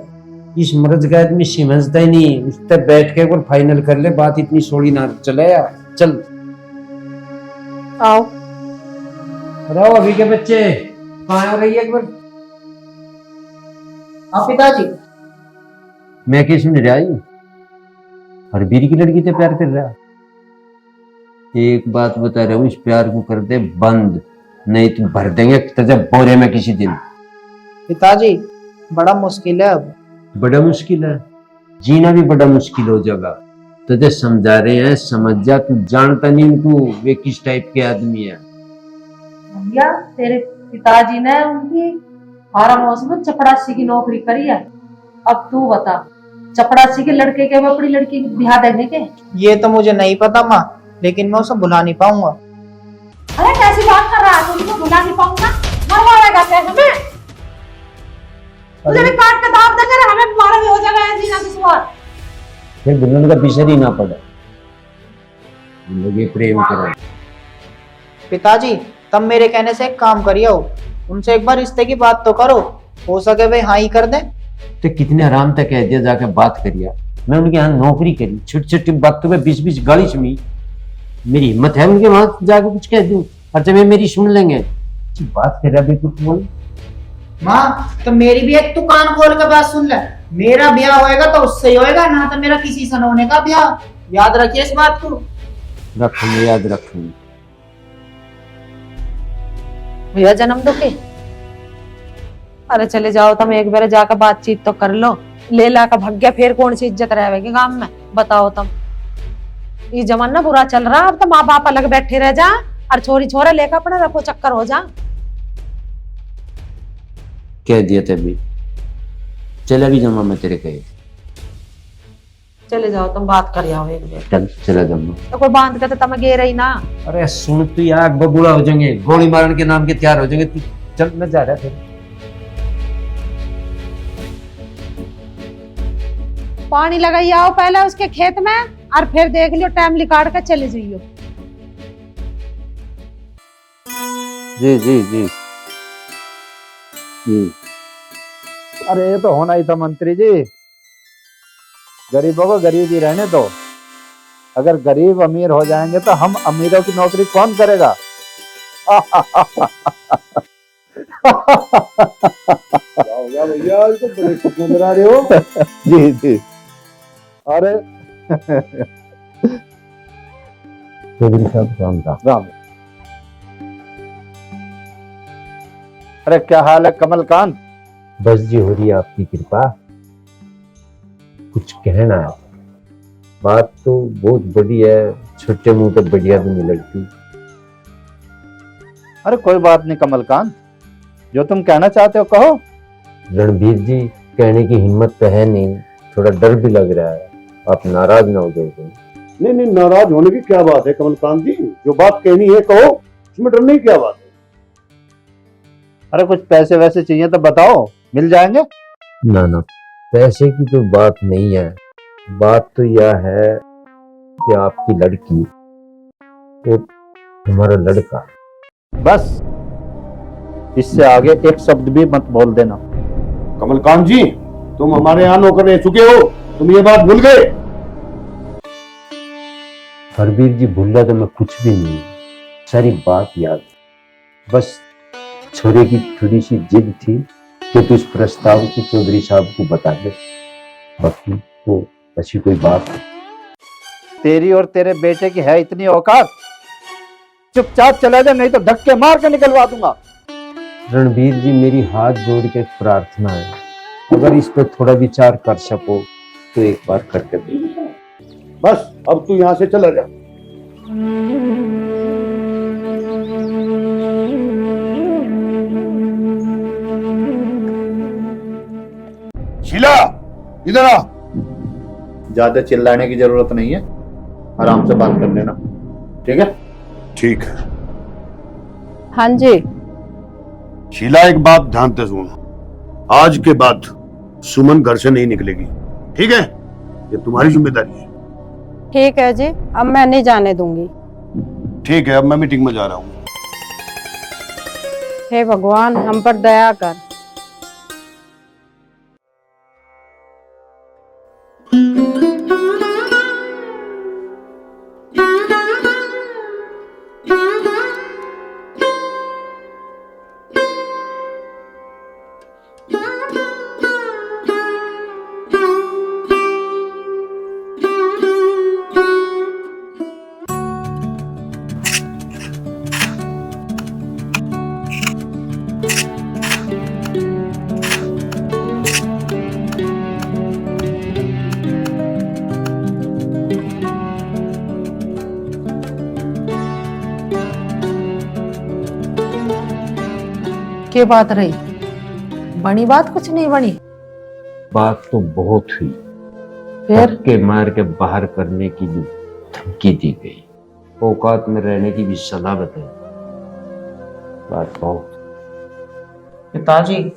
इस मर्द का आदमी समझता ही नहीं, उस तक बैठ के एक बार फाइनल कर ले बात, इतनी सोड़ी ना चले यार। चल आओ। रहो अभी के बच्चे कहाँ हो रही है एक बार। हाँ पिताजी। मैं क्या सुन रहा हूँ, हरबीर की लड़की से प्यार कर रहा। एक बात बता रहा हूँ, इस प्यार को कर दे बंद, नहीं तो भर देंगे तुझे बोरे में किसी दिन। पिताजी बड़ा मुश्किल है अब। बड़ा मुश्किल है, जीना भी बड़ा मुश्किल हो जाएगा। तुझे समझा रहे हैं, समझ जा, तू जानता नहीं उनको वे किस टाइप के आदमी है। भैया तेरे पिताजी ने उनकी फार्म हाउस में चपड़ासी की नौकरी करी है। अब तू बता, चपड़ासी के लड़के के अपनी लड़की ब्याह देने के? ये तो मुझे नहीं पता माँ, लेकिन मैं उसे भुला नहीं पाऊंगा। अरे कैसी बात कर रहा है, तुमको भुला नहीं पाऊंगा? मरवाएगा क्या हमें? तुझे भी काट के दाब देंगे, हमें मारा भी हो जाएगा जीना दुश्वार। फिर दुल्हन का पीछे ही ना पड़ा, हम लोग ये प्रेम करें। पिताजी तब मेरे कहने से एक काम करियो, उनसे एक बार रिश्ते की बात तो करो, हो सके वे हाँ ही कर दे। तो कितने आराम तक कह दिया जाके बात करिया, मैं उनके यहाँ नौकरी करी, छोटी छोटी बातों में 20-20 गाली सुनी, मेरी हिम्मत है उनके वहां जाके कुछ कह दूं, और जब मेरी सुन लेंगे बात कर रहा कुछ बोल। माँ तो मेरी भी एक दुकान खोल के बात सुन ले, मेरा ब्याह होएगा तो उससे ही होएगा, ना तो मेरा किसी से होने का ब्याह, याद रखिए इस बात को। रखूंगे, याद रखूंगे। भैया जन्म दो के? अरे चले जाओ तुम, एक बार जाकर बातचीत तो कर लो। ले ला का भाग्य, फिर कौन सी इज्जत रहेगी गांव में, बताओ तुम। ये जमाना बुरा चल रहा, अब तो माँ बाप अलग बैठे रह जा और छोरी छोरे लेकर अपना रफो चक्कर हो जा। कह दिया तभी, चला भी जमा मैं तेरे कहे। चले जाओ तुम, बात कर आओ एक बार। चल चला जमा। तो कोई बांध के तो तुम गे रही ना। अरे सुन तू यार, बबूढ़ा हो जाएंगे, गोली मारने के नाम के तैयार हो जाएंगे। तू चल, मैं जा रहा फिर। पानी लगाई आओ पहले उसके खेत में, और फिर देख लियो टाइम निकाल कर चले जाइयो। जी जी जी जी। अरे ये तो होना ही था मंत्री जी, गरीबों को गरीब ही रहने दो। अगर गरीब अमीर हो जाएंगे तो हम अमीरों की नौकरी कौन करेगा? हो गया भैया, तो बड़े खुश नजर आ रहे हो। जी जी। अरे राम। अरे क्या हाल है कमलकांत? बस जी हो रही है आपकी कृपा। कुछ कहना है, बात तो बहुत बड़ी है, छोटे मुंह पे बढ़िया भी नहीं लगती। अरे कोई बात नहीं कमलकांत, जो तुम कहना चाहते हो कहो। रणबीर जी, कहने की हिम्मत तो है नहीं, थोड़ा डर भी लग रहा है, आप नाराज ना हो जाओगे। नहीं नहीं, नाराज होने की क्या बात है कमलकांत जी, जो बात कहनी है कहो, इसमें डरने की क्या बात है। अरे कुछ पैसे वैसे चाहिए तो बताओ, मिल जाएंगे। ना ना, पैसे की तो बात नहीं है, बात तो यह है कि आपकी लड़की और हमारा लड़का। बस इससे आगे एक शब्द भी मत बोल देना। कमलकांत जी, तुम हमारे यहाँ नौकर रह चुके हो, तुम ये बात भूल गए। हरबीर जी, भूला तो मैं कुछ भी नहीं, सारी बात याद। बस छोरे की थोड़ी सी जिद थी कि तू इस प्रस्ताव को चौधरी साहब को बता दे, बाकी तो ऐसी कोई बात नहीं। तेरी और तेरे बेटे की है इतनी औकात? चुपचाप चले जा, नहीं तो धक्के मार के निकलवा दूंगा। रणबीर जी, मेरी हाथ जोड़ के प्रार्थना है, अगर इस पर थोड़ा विचार कर सको तो एक बार करके देखो। बस अब तू यहाँ से चला जा। शीला, इधर आ। ज्यादा चिल्लाने की जरूरत नहीं है, आराम से बात कर लेना, ठीक है? ठीक है। हाँ जी। शीला, एक बात ध्यान से सुन, आज के बाद सुमन घर से नहीं निकलेगी, ठीक है? ये तुम्हारी जिम्मेदारी है। ठीक है जी, अब मैं नहीं जाने दूंगी। ठीक है, अब मैं मीटिंग में जा रहा हूँ। हे भगवान, हम पर दया कर। क्या बात रही? बनी बात? कुछ नहीं बनी? बात तो बहुत हुई, फिर धक्के मार के बाहर करने की भी धमकी दी गई, औकात में रहने की भी सलाह बताई। बात बहुत। पिताजी,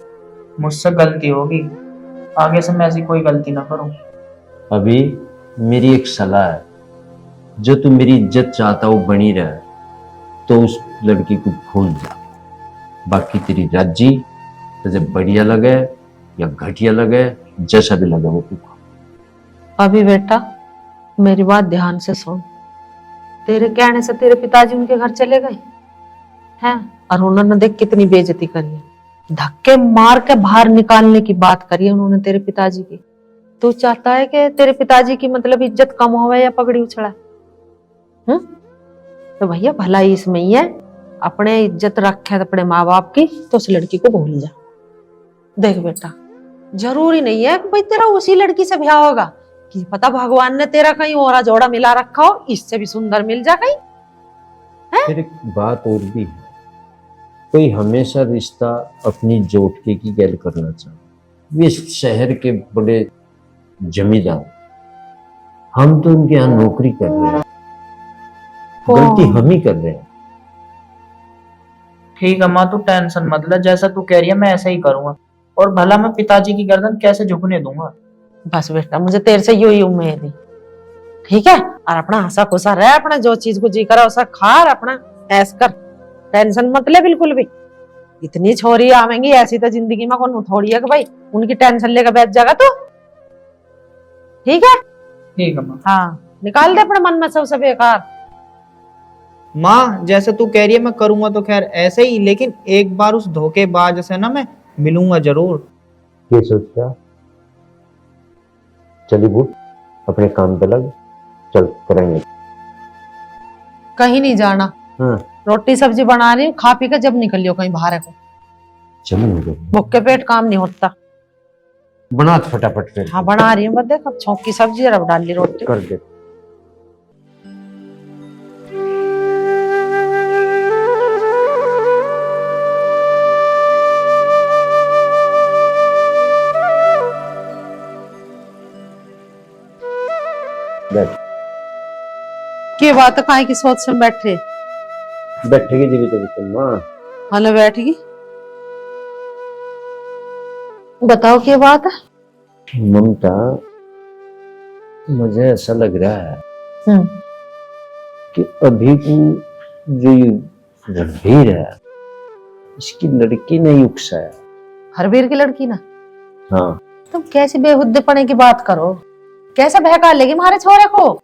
मुझसे गलती होगी, आगे से मैं ऐसी कोई गलती ना करूं। अभी मेरी एक सलाह है, जो तू मेरी इज्जत चाहता हो बनी रहे तो उस लड़की को भूल जा। बाकी तेरी राजी तुझे बढ़िया लगे या घटिया लगे, जैसा भी लगे वो तू। अभी बेटा मेरी बात ध्यान से सुन। तेरे कहने से तेरे पिताजी उनके घर चले गए हैं, और उन्होंने देख कितनी बेइज्जती करी है, धक्के मार के बाहर निकालने की बात करी है उन्होंने तेरे पिताजी की। तू चाहता है कि तेरे पिताजी की मतलब इज्जत कम होवे या पगड़ी उछड़ा? तो भैया भलाई इसमें ही है, अपने इज्जत रखे अपने माँ बाप की, तो उस लड़की को भूल जा। देख बेटा, जरूरी नहीं है कि भाई तेरा उसी लड़की से ब्याह होगा, कि पता भगवान ने तेरा कहीं और जोड़ा मिला रखा हो, इससे भी सुंदर मिल जा कहीं। फिर एक बात और भी है, कोई हमेशा रिश्ता अपनी जोटके की गैल करना चाहे। वे शहर के बड़े जमींदार, हम तो उनके यहाँ नौकरी कर रहे हैं, गलती हम ही कर रहे हैं। ठीक है माँ, तू टेंशन मत ले, जैसा तू कह रही है मैं ऐसा ही करूंगा, और भला मैं पिताजी की गर्दन कैसे झुकने दूंगा। बस बेटा, मुझे तेरे से यही उम्मीद है, ठीक है? और अपना हंसा खुशा रह, अपना जो चीज को जी करा उसा खा, और अपना ऐस कर, टेंशन मत ले बिल्कुल भी। इतनी छोरी आवेंगी ऐसी तो जिंदगी में कौन थोड़ी है कि भाई उनकी टेंशन लेकर बैठ जाएगा तू, ठीक है? ठीक है माँ। हाँ, निकाल दे अपने मन में सब बेकार। माँ, जैसे तू कह रही है मैं करूंगा तो खैर ऐसे ही, लेकिन एक बार उस धोखेबाज से ना मैं मिलूंगा जरूर। ये सोच क्या? चली बूट, अपने काम पे लग, चल करेंगे। कहीं नहीं जाना। हाँ। रोटी सब्जी बना रही हूँ, खा पी के जब निकलियो कहीं बाहर को। चलो भूख के पेट काम नहीं होता। बना फटाफट फिर। हाँ बना रही हूँ, बस देख अब छौंक की सब्जी और अब डाल ली रोटी। कर दे। की बात है, काहे की सोच में बैठे? बैठेगी जी तो माँ। हलो बैठेगी, बताओ क्या बात है? ममता, मुझे ऐसा लग रहा है कि अभी की जो ये रणबीर है, इसकी लड़की नहीं उकसा है। हरबीर की लड़की ना? हाँ। तुम कैसी बेहुद्देपने की बात करो, कैसे बहका लेगी हमारे छोरे को?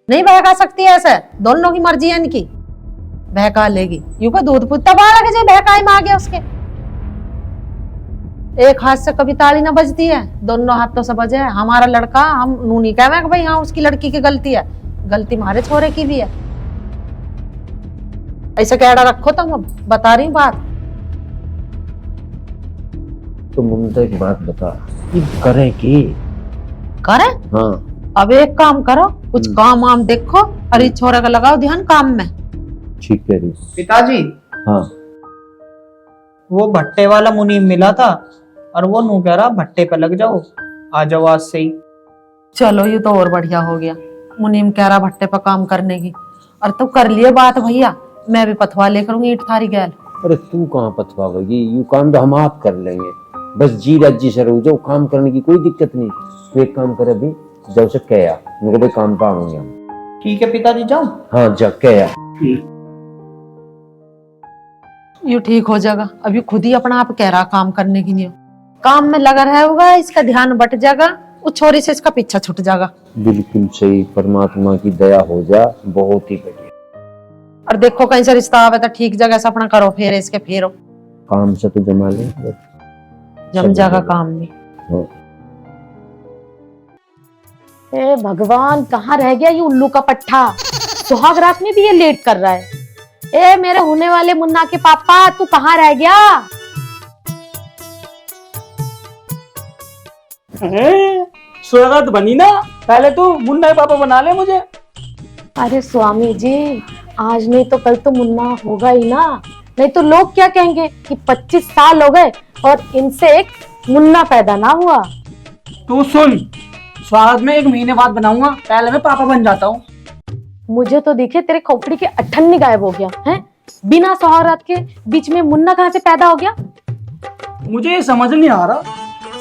नहीं बहका सकती ऐसे, दोनों की मर्जी है इनकी। बहका लेगी, यूं का दूध पुत्ता बालक है, बहकाई में आ गया उसके। एक हाथ से कभी ताली ना बजती है, दोनों हाथों से बजे। हमारा लड़का, हम नूनी कह कि भाई हाँ उसकी लड़की की गलती है, गलती हमारे छोरे की भी है। ऐसे कहना रखो, तुम बता रही बात। तो मुमता एक बात बता, ये करे की? करे? हाँ अब एक काम करो, कुछ काम वाम देखो और इस छोरे का लगाओ ध्यान काम में। ठीक है रे। पिताजी, हाँ वो भट्टे वाला मुनीम मिला था और वो नू कह रहा भट्टे पे लग जाओ, आ जाओ आज से ही। चलो ये तो और बढ़िया हो गया, मुनीम कह रहा भट्टे पर काम करने की। और तो कर लिए बात भैया, मैं भी पथवा ले करूंगी ईट थारी गैल। अरे तू कहाँ पथवावेगी, यू काम तो हम आप कर लेंगे। बस जी राज्य से रहो, जो काम करने की कोई दिक्कत नहीं। तू एक काम कर, अभी जब से कह मेरे को काम पाऊंगे हम। ठीक है पिताजी, जाऊं? हाँ जा कह। ये ठीक हो जाएगा, अभी खुद ही अपना आप कह रहा काम करने की नहीं। काम में लगा रहेगा, इसका ध्यान बट जाएगा, उस छोरी से इसका पीछा छूट जाएगा। बिल्कुल सही, परमात्मा की दया हो जा, बहुत ही बढ़िया। और देखो कहीं से रिश्ता आवे तो ठीक जगह से अपना करो, फेरे इसके फेरो, काम से तो जमा ले, जम जाएगा काम में। हाँ। ए भगवान, कहाँ रह गया ये उल्लू का पट्टा? सुहाग रात में भी ये लेट कर रहा है। ए मेरे होने वाले मुन्ना के पापा, तू कहाँ रह गया? स्वागत बनी ना, पहले तू मुन्ना के पापा बना ले मुझे। अरे स्वामी जी, आज नहीं तो कल तो मुन्ना होगा ही ना, नहीं तो लोग क्या कहेंगे कि 25 साल हो गए और इनसे एक मुन्ना पैदा ना हुआ। तू सुन, स्वागत में 1 महीने बाद बनाऊंगा, पहले मैं पापा बन जाता हूँ। मुझे तो दिखे तेरे खोपड़ी के अठन्नी गायब हो गया है। बिना सौहार्द के बीच में मुन्ना कहाँ से पैदा हो गया? मुझे ये समझ नहीं आ रहा,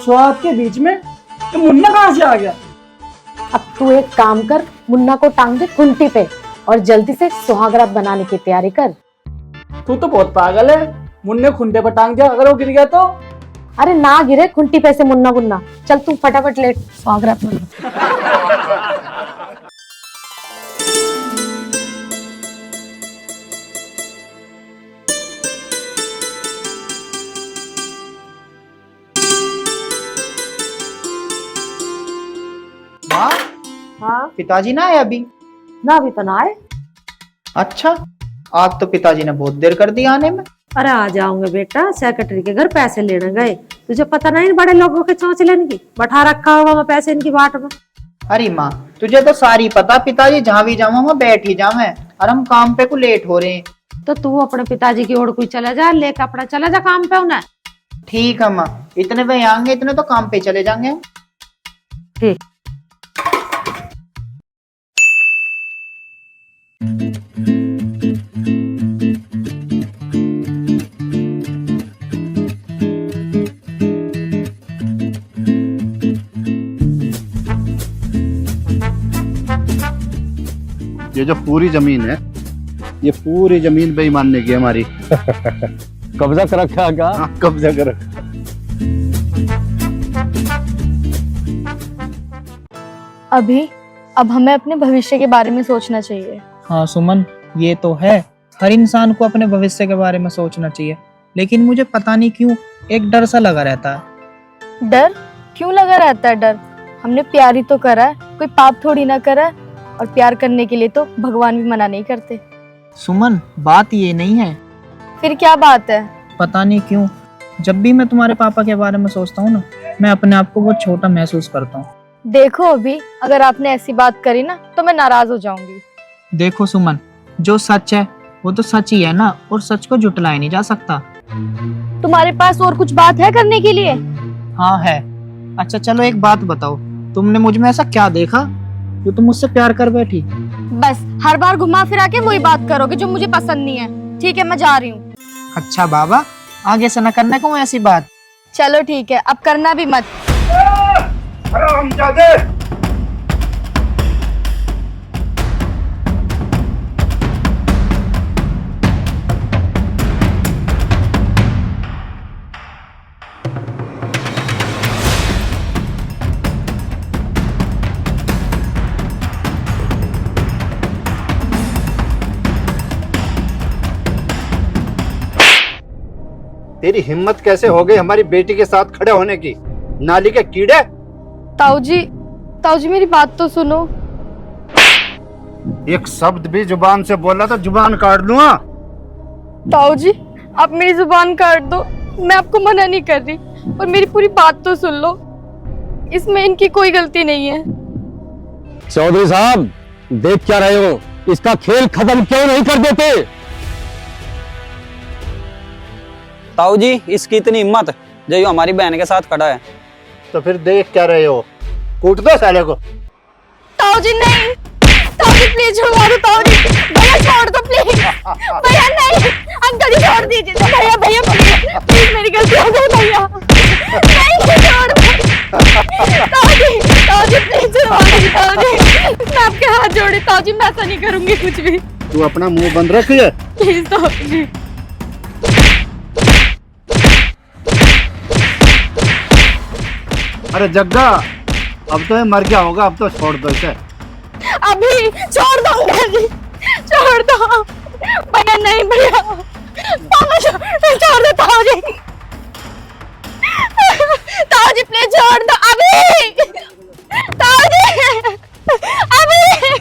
स्वागत के बीच में ये मुन्ना कहाँ से आ गया? अब तू एक काम कर, मुन्ना को टांग दे खुंटी पे और जल्दी से सुहागरात बनाने की तैयारी कर। तू तो बहुत पागल है, मुन्ने खुंटे पर टांग दिया, अगर वो गिर गया तो? अरे ना गिरे खुंटी पे से मुन्ना गुन्ना। चल तू फटाफट लेट, सुहागरात बना। माँ, हाँ पिताजी ना आए अभी? ना, अभी तो ना आए। अच्छा, आज तो पिताजी ने बहुत देर कर दी आने में। अरे आ जाऊंगे बेटा, सेक्रेटरी के घर पैसे लेने गए, तुझे पता नहीं बड़े लोगों के चौंच लेने की, बैठा रखा होगा मैं पैसे इनकी बाट में। अरे माँ, तुझे तो सारी पता, पिताजी जहाँ भी जाऊँ वहाँ बैठ ही जाऊँ है, और हम काम पे को लेट हो रहे हैं। तो तू अपने पिताजी की ओर कोई चला जा, लेकर अपना चला जा काम पे उन्हें। ठीक है माँ, इतने पे आएंगे, इतने तो काम पे चले जाएंगे। ठीक। ये जो पूरी जमीन है, ये पूरी जमीन बेईमान ने की हमारी। कब्जा कर रखा है क्या? हाँ, कब्जा कर रखा। अब हमें अपने भविष्य के बारे में सोचना चाहिए। हाँ सुमन, ये तो है, हर इंसान को अपने भविष्य के बारे में सोचना चाहिए, लेकिन मुझे पता नहीं क्यों एक डर सा लगा रहता है। डर क्यों लगा रहता है? डर, हमने प्यार ही तो करा है, कोई पाप थोड़ी ना करा है। और प्यार करने के लिए तो भगवान भी मना नहीं करते। सुमन, बात ये नहीं है। फिर क्या बात है? पता नहीं क्यों जब भी मैं तुम्हारे पापा के बारे में सोचता हूँ ना, मैं अपने आप को बहुत छोटा महसूस करता हूँ। देखो अभी, अगर आपने ऐसी बात करी ना तो मैं नाराज हो जाऊंगी। देखो सुमन, जो सच है वो तो सच ही है ना, और सच को झुटलाया नहीं जा सकता। तुम्हारे पास और कुछ बात है करने के लिए? हाँ है। अच्छा चलो एक बात बताओ, तुमने मुझ में ऐसा क्या देखा जो तुम मुझसे प्यार कर बैठी? बस हर बार घुमा फिरा के वही बात करोगे जो मुझे पसंद नहीं है। ठीक है, मैं जा रही हूँ। अच्छा बाबा, आगे से न करने को ऐसी बात। चलो ठीक है, अब करना भी मत। तेरी हिम्मत कैसे हो गई हमारी बेटी के साथ खड़े होने की, नाली के कीड़े? ताऊ जी मेरी बात तो सुनो। एक शब्द भी जुबान से बोला तो जुबान काट दूंगा। ताऊ जी, आप मेरी जुबान काट दो, मैं आपको मना नहीं कर रही, और मेरी पूरी बात तो सुन लो, इसमें इनकी कोई गलती नहीं है। चौधरी साहब, देख क्या रहे हो? इसका खेल खत्म क्यों नहीं कर देते? ताऊ जी, इसकी इतनी हिम्मत जो हमारी बहन के साथ खड़ा है। तो फिर देख क्या रहे हो? कूट दो साले को। ताऊ जी नहीं, ताऊ जी प्लीज छोड़ दो, ताऊ जी भैया छोड़ दो प्लीज, भैया नहीं, अंकल जी छोड़ दीजिए, भैया भैया प्लीज मेरी गलती हो गई भैया, नहीं छोड़ दो ताऊ जी प्लीज छोड़ दीजिए ताऊ जी, मैं आपके हाथ जोड़े ताऊ जी, मैं ऐसा नहीं करूंगी कुछ भी, तू अपना मुंह बंद रखिए। प्लीज ताऊ जी। अरे जग्गा, अब तो ये मर गया होगा, अब तो छोड़ दो इसे। अभी छोड़ दो अंकल जी, छोड़ दो भैया, नहीं भैया छोड़ दो ताऊ जी, ताऊ जी प्लीज छोड़ दो अभी, ताऊ जी अभी।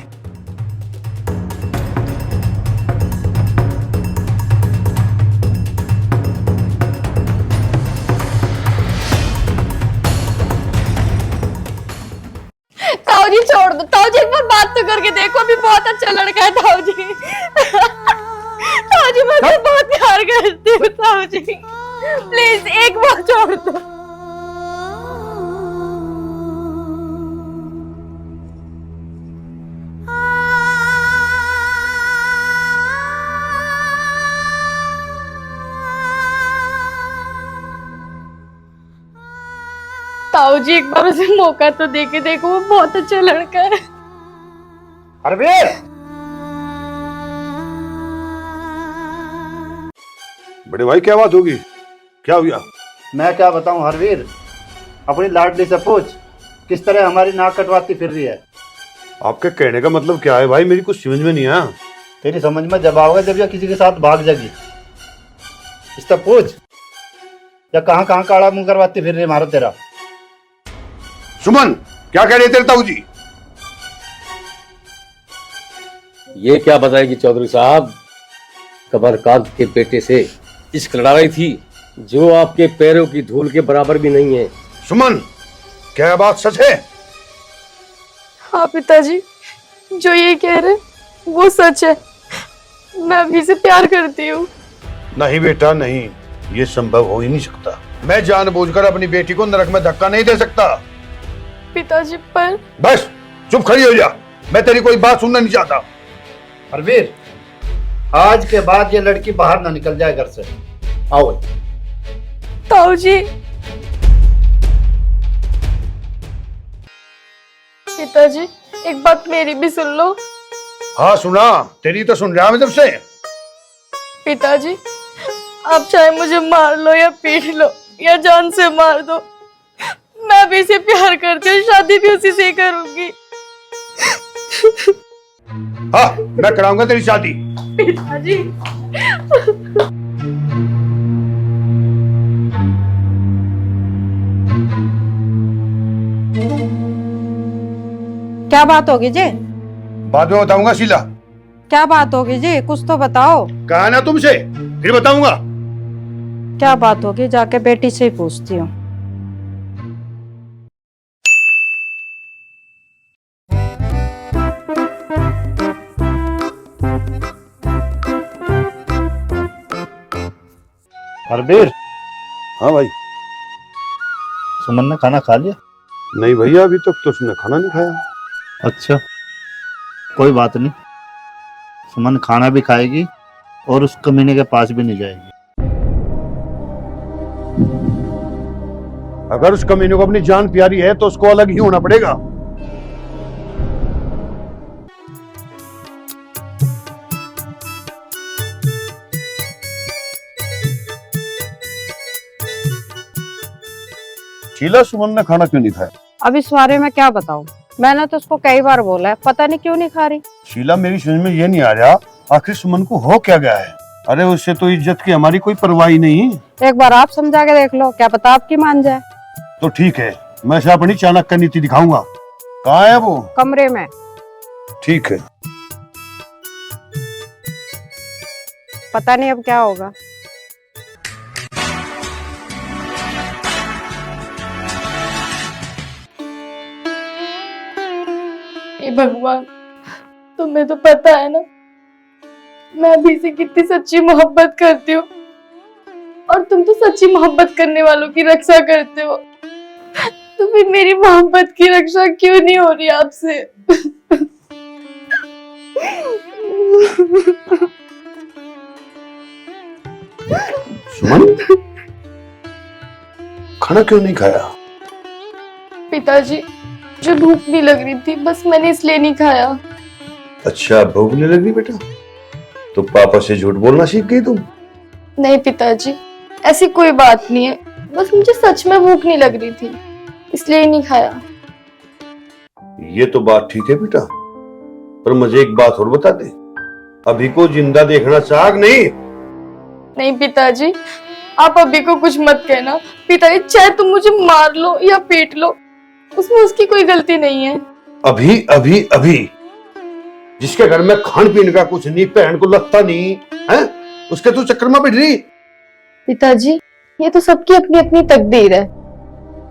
ताऊ जी छोड़ दो, ताऊ जी एक बार बात तो करके देखो, अभी बहुत अच्छा लड़का है ताऊ जी, ताऊ जी मैं तो बहुत प्यार करती हूँ ताऊ जी, प्लीज एक बार छोड़ दो। ताऊ जी एक बार उसे मौका तो दे के देखो, वो बहुत अच्छा लड़का है। हरवीर, बड़े भाई क्या बात होगी? क्या हो गया? मैं क्या बताऊं हरवीर, अपनी लाडली से पूछ किस तरह हमारी नाक कटवाती फिर रही है। आपके कहने का मतलब क्या है भाई? मेरी कुछ समझ में नहीं आया। तेरी समझ में जब आओगे जब या किसी के साथ भाग जाएगी, इससे पूछ, या कहाँ कहाँ काला मुंह करवाती फिर रही है मारो तेरा। सुमन, क्या कह रहे तेरे ताऊ जी? ये क्या बताएगी चौधरी साहब? कमरकांत के बेटे से इश्क लड़ा रही थी, जो आपके पैरों की धूल के बराबर भी नहीं है। सुमन, क्या बात सच है? हाँ पिताजी, जो ये कह रहे वो सच है, मैं अभी से प्यार करती हूँ। नहीं बेटा नहीं, ये संभव हो ही नहीं सकता। मैं जानबूझकर अपनी बेटी को नरक में धक्का नहीं दे सकता। पिताजी पर बस चुप खड़ी हो जा, मैं तेरी कोई बात सुनना नहीं चाहता। हरवीर, आज के बाद ये लड़की बाहर ना निकल जाए घर से। आओ। ताऊ जी, पिताजी एक बात मेरी भी सुन लो। हाँ सुना, तेरी तो सुन रहा मैं जब से। पिताजी आप चाहे मुझे मार लो या पीट लो या जान से मार दो, मैं भी इसे प्यार करती हूँ, शादी भी उसी से करूंगी। हाँ, मैं कराऊंगा तेरी शादी। पिताजी क्या बात होगी जी? बाद में बताऊंगा शीला। क्या बात होगी जी, कुछ तो बताओ। कहा ना तुमसे, फिर बताऊंगा। क्या बात होगी जाके बेटी से ही पूछती हूँ। हरवीर। हाँ भाई। सुमन ने खाना खा लिया? नहीं भैया, अभी तक तो उसने खाना नहीं खाया। अच्छा, कोई बात नहीं, सुमन खाना भी खाएगी और उस कमीने के पास भी नहीं जाएगी। अगर उस कमीने को अपनी जान प्यारी है तो उसको अलग ही होना पड़ेगा। शीला, सुमन ने खाना क्यों नहीं खाया? अब इस बारे में क्या बताऊं, मैंने तो उसको कई बार बोला है, पता नहीं क्यों नहीं खा रही। शीला, मेरी समझ में ये नहीं आ रहा आखिर सुमन को हो क्या गया है। अरे उससे तो इज्जत की हमारी कोई परवाह ही नहीं। एक बार आप समझा के देख लो, क्या पता आपकी मान जाए। तो ठीक है, मैं इसे अपनी चाणक्य नीति दिखाऊंगा। कहाँ है वो? कमरे में। ठीक है। पता नहीं अब क्या होगा। भगवान, तुम्हें तो पता है ना मैं अभी से कितनी सच्ची मोहब्बत करती हूँ, और तुम तो सच्ची मोहब्बत करने वालों की रक्षा करते हो, तो फिर मेरी मोहब्बत की रक्षा क्यों नहीं हो रही आपसे? सुमन, खाना क्यों नहीं खाया? पिताजी, मुझे भूख नहीं लग रही थी, बस मैंने इसलिए नहीं खाया। अच्छा, भूख नहीं लगी बेटा? तो पापा से झूठ बोलना सीख गई तुम? नहीं पिताजी, ऐसी कोई बात नहीं है, बस मुझे सच में भूख नहीं लग रही थी, इसलिए ही नहीं खाया। ये तो बात ठीक है बेटा, पर मुझे एक बात और बता दे, अभी को जिंदा देखना चाह नहीं? नहीं पिताजी, आप अभी को कुछ मत कहना। पिताजी, चाहे तुम मुझे मार लो या पीट लो, उसमें उसकी कोई गलती नहीं है। अभी अभी अभी जिसके घर में खान पीने का कुछ नहीं, पहन को लगता नहीं है, उसके तू चक्कर में बैठ रही? पिताजी, ये तो सबकी अपनी अपनी तकदीर है।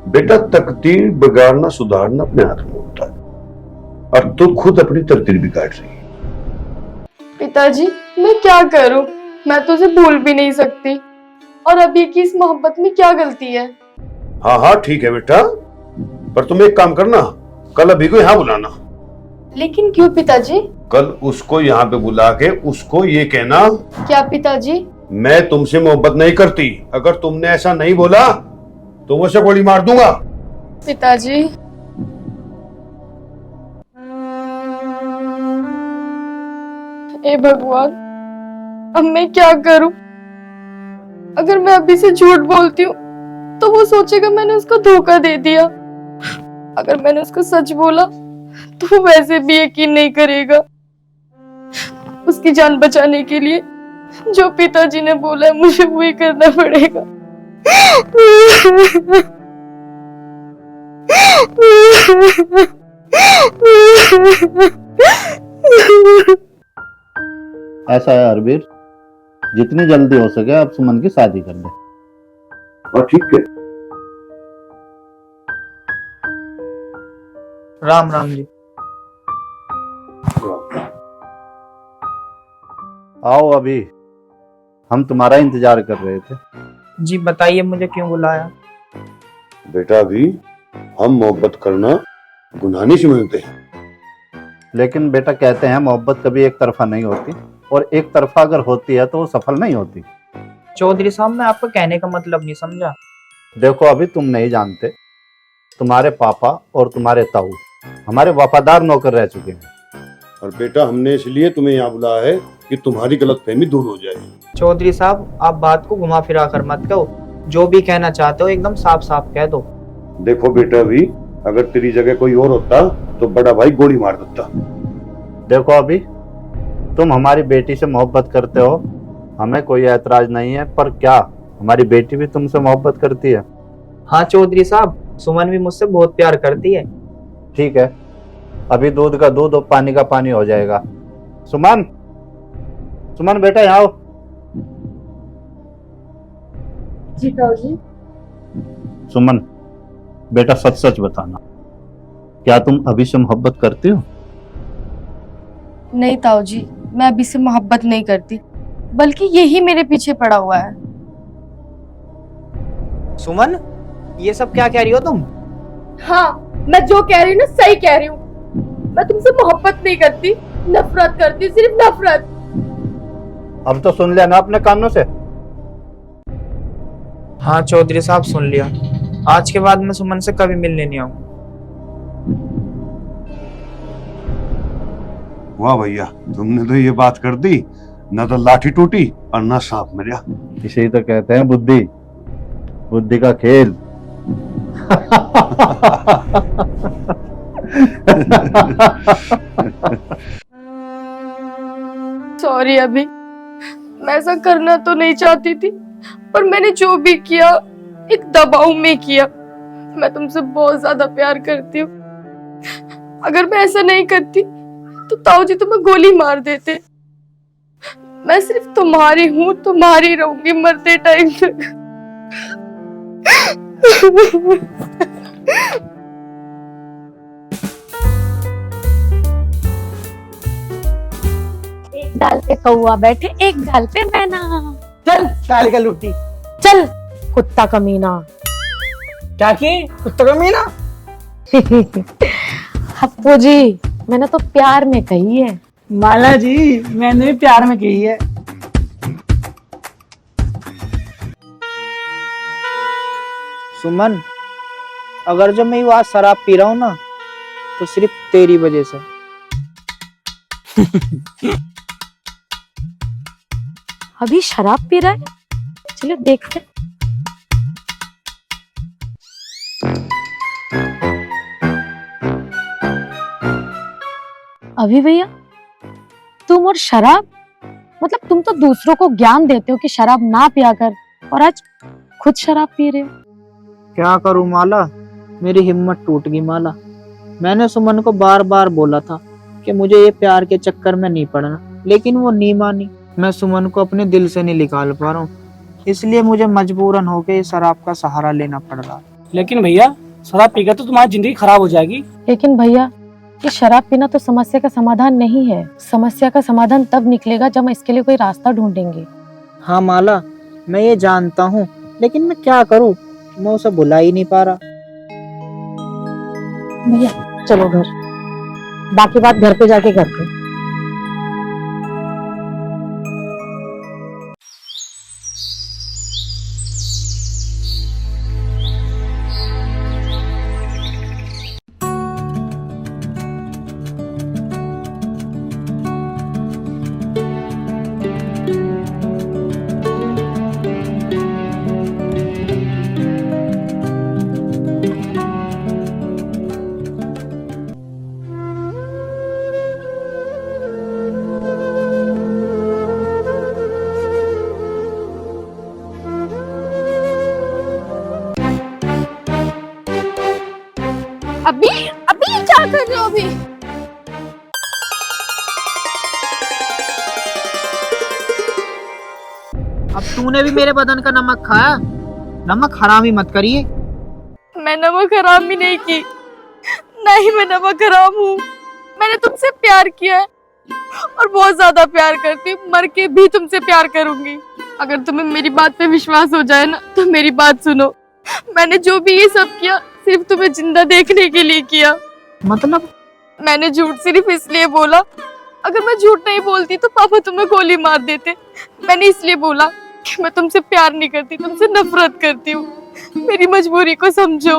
बेटा, तकदीर बिगाड़ना सुधारना अपने हाथ में होता है, और तू खुद अपनी तकदीर बिगाड़ रही है। पिताजी, मैं क्या करूं? मैं तो उसे भूल भी नहीं सकती, और अभी की इस मोहब्बत में क्या गलती है? हाँ हाँ ठीक है बेटा, पर तुम एक काम करना, कल अभी को यहाँ बुलाना। लेकिन क्यों पिताजी? कल उसको यहाँ पे बुला के उसको ये कहना, क्या पिताजी? मैं तुमसे मोहब्बत नहीं करती, अगर तुमने ऐसा नहीं बोला तो मैं उसे गोली मार दूंगा। पिताजी, ए भगवान, अब मैं क्या करूं? अगर मैं अभी से झूठ बोलती हूँ तो वो सोचेगा मैंने उसको धोखा दे दिया। अगर मैंने उसको सच बोला तो वो वैसे भी यकीन नहीं करेगा। उसकी जान बचाने के लिए जो पिताजी ने बोला है मुझे वही करना पड़ेगा। ऐसा है हरबीर, जितनी जल्दी हो सके आप सुमन की शादी कर दे। हाँ ठीक है। राम राम जी। आओ, अभी हम तुम्हारा इंतजार कर रहे थे। जी बताइए, मुझे क्यों बुलाया? बेटा, अभी हम मोहब्बत करना गुनाह नहीं समझते, लेकिन बेटा कहते हैं मोहब्बत कभी एक तरफा नहीं होती, और एक तरफा अगर होती है तो वो सफल नहीं होती। चौधरी साहब, मैं आपका कहने का मतलब नहीं समझा। देखो, अभी तुम नहीं जानते, तुम्हारे पापा और तुम्हारे ताऊ हमारे वफादार नौकर रह चुके हैं। और बेटा, हमने इसलिए तुम्हें यहाँ बुलाया है कि तुम्हारी गलतफहमी दूर हो जाए। चौधरी साहब, आप बात को घुमा फिरा कर मत कहो, जो भी कहना चाहते हो एकदम साफ साफ कह दो। देखो बेटा, अभी अगर तेरी जगह कोई और होता तो बड़ा भाई गोली मार देता। देखो, अभी तुम हमारी बेटी से मोहब्बत करते हो, हमें कोई ऐतराज नहीं है, पर क्या हमारी बेटी भी तुमसे मोहब्बत करती है? हाँ चौधरी साहब, सुमन भी मुझसे बहुत प्यार करती है। ठीक है, अभी दूध का दूध और पानी का पानी हो जाएगा। सुमन, सुमन बेटा यहाँ आओ। जी ताऊ जी। सुमन बेटा, सच सच बताना, क्या तुम अभी से मोहब्बत करती हो? नहीं ताऊ जी, मैं अभी से मोहब्बत नहीं करती, बल्कि यही मेरे पीछे पड़ा हुआ है। सुमन, ये सब क्या कह रही हो तुम? हाँ, मैं जो कह रही हूँ ना सही कह रही हूँ। मैं तुमसे मोहब्बत नहीं करती, नफरत करती, सिर्फ नफरत। अब तो सुन लिया ना अपने कानों से। हाँ चौधरी साहब, सुन लिया। आज के बाद मैं सुमन से कभी मिलने नहीं आऊंगा। वाह भैया, तुमने तो ये बात कर दी, न तो लाठी टूटी और न सांप मरा। इसे ही तो कहते हैं बुद्धि, बुद्धि का खेल। सॉरी अभी, मैं ऐसा करना तो नहीं चाहती थी, पर मैंने जो भी किया एक दबाव में किया। मैं तुमसे बहुत ज्यादा प्यार करती हूँ। अगर मैं ऐसा नहीं करती तो ताऊ जी तुम्हें गोली मार देते। मैं सिर्फ तुम्हारी हूँ, तुम्हारी रहूंगी मरते टाइम तक। डाल पे कौआ बैठे, एक डाल पे मैना। चल काले का लुट्टी। चल कुत्ता कमीना। क्या की कुत्ता का मीना? हप्पू जी, मैंने तो प्यार में कही है। माला जी, मैंने भी प्यार में कही है। सुमन, अगर जब मैं आज शराब पी रहा हूँ ना, तो सिर्फ तेरी वजह से। अभी शराब पी रहा है? चलो देखते। अभी भैया, तुम और शराब, मतलब तुम तो दूसरों को ज्ञान देते हो कि शराब ना पिया कर, और आज खुद शराब पी रहे हो। क्या करूं माला, मेरी हिम्मत टूट गई माला। मैंने सुमन को बार बार बोला था कि मुझे ये प्यार के चक्कर में नहीं पड़ना, लेकिन वो नहीं मानी। मैं सुमन को अपने दिल से नहीं निकाल पा रहा हूँ, इसलिए मुझे मजबूरन होकर ये शराब का सहारा लेना पड़ रहा। लेकिन भैया, शराब पीकर तो तुम्हारी जिंदगी खराब हो जाएगी। लेकिन भैया, ये शराब पीना तो समस्या का समाधान नहीं है। समस्या का समाधान तब निकलेगा जब हम इसके लिए कोई रास्ता ढूंढेंगे। हाँ माला, मैं ये जानता हूँ, लेकिन मैं क्या करूँ, मैं उसे बुला ही नहीं पा रहा। भैया चलो घर, बाकी बात घर पे जाके करते हैं। अभी अभी क्या कर रहे हो अभी? अब तूने भी मेरे बदन का नमक खाया, नमक हरामी मत करिए। मैं नमक हराम ही नहीं की, नहीं मैं नमक हराम हूँ। मैंने तुमसे प्यार किया है और बहुत ज्यादा प्यार करती हूँ, मर के भी तुमसे प्यार करूंगी। अगर तुम्हें मेरी बात पे विश्वास हो जाए ना, तो मेरी बात सुनो। मैंने जो भी ये सब किया सिर्फ तुम्हें जिंदा देखने के लिए किया। मतलब? मैंने झूठ सिर्फ इसलिए बोला, अगर मैं झूठ नहीं बोलती तो पापा तुम्हें गोली मार देते। मैंने इसलिए बोला कि मैं तुमसे प्यार नहीं करती, तुमसे नफरत करती हूँ। मेरी मजबूरी को समझो।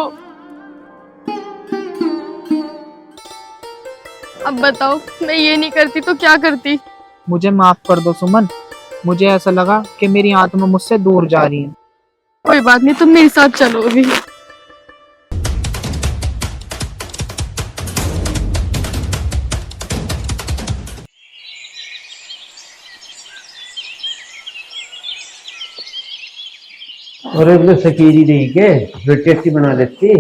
अब बताओ, मैं ये नहीं करती तो क्या करती? मुझे माफ कर दो सुमन, मुझे ऐसा लगा कि मेरी आत्मा मुझसे दूर जा रही है। कोई बात नहीं, तुम मेरे साथ चलो अभी। और एक तो सकीरी नहीं के रोटी बना देती,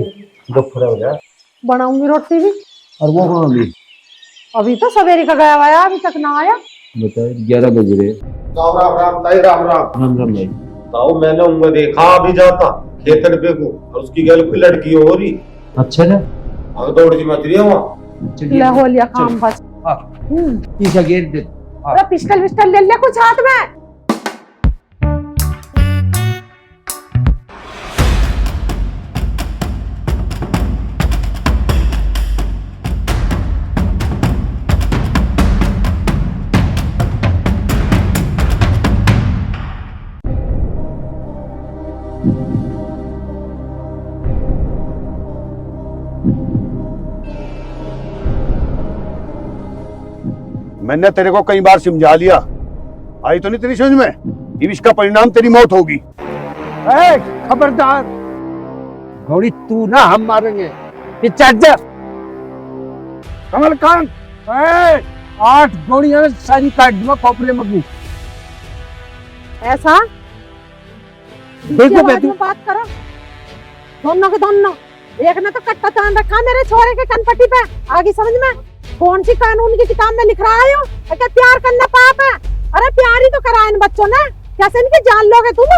दोपहर हो जाए। बनाऊंगी रोटी भी। और वो कहाँ भी? अभी तो सवेरे का गया हुआ, अभी तक ना आया। बताए 11 बज रहे। राम राम राम ताई, राम राम राम राम भाई। ताऊ, मैंने उनमें देखा अभी जाता खेतर पे को, और उसकी गल कोई लड़की हो रही। अच्छा ना, अगर दौड़ सी मत रही है वहाँ। हो लिया काम बस। पीछा घेर दे। पिस्टल विस्टल ले लिया कुछ हाथ में। मैंने तेरे को कई बार समझा लिया, आई तो नहीं तेरी समझ में? इसका परिणाम तेरी मौत होगी। खबरदार, घोड़ी तू ना हम मारेंगे। कमलकांत, 8 गोलियां सारी काट दूंगा खोपड़े में घुस। ऐसा देखो बेटू, बात करो दोनों के दोनों। एक ने तो कट्टा तान रखा मेरे छोरे के कनपट्टी पे, आगे समझ में? कौन सी कानून की किताब में लिख रहा है हो? क्या प्यार करना पाप है? अरे प्यार ही तो करा इन बच्चों ने, कैसे इनकी जान लोगे तुम?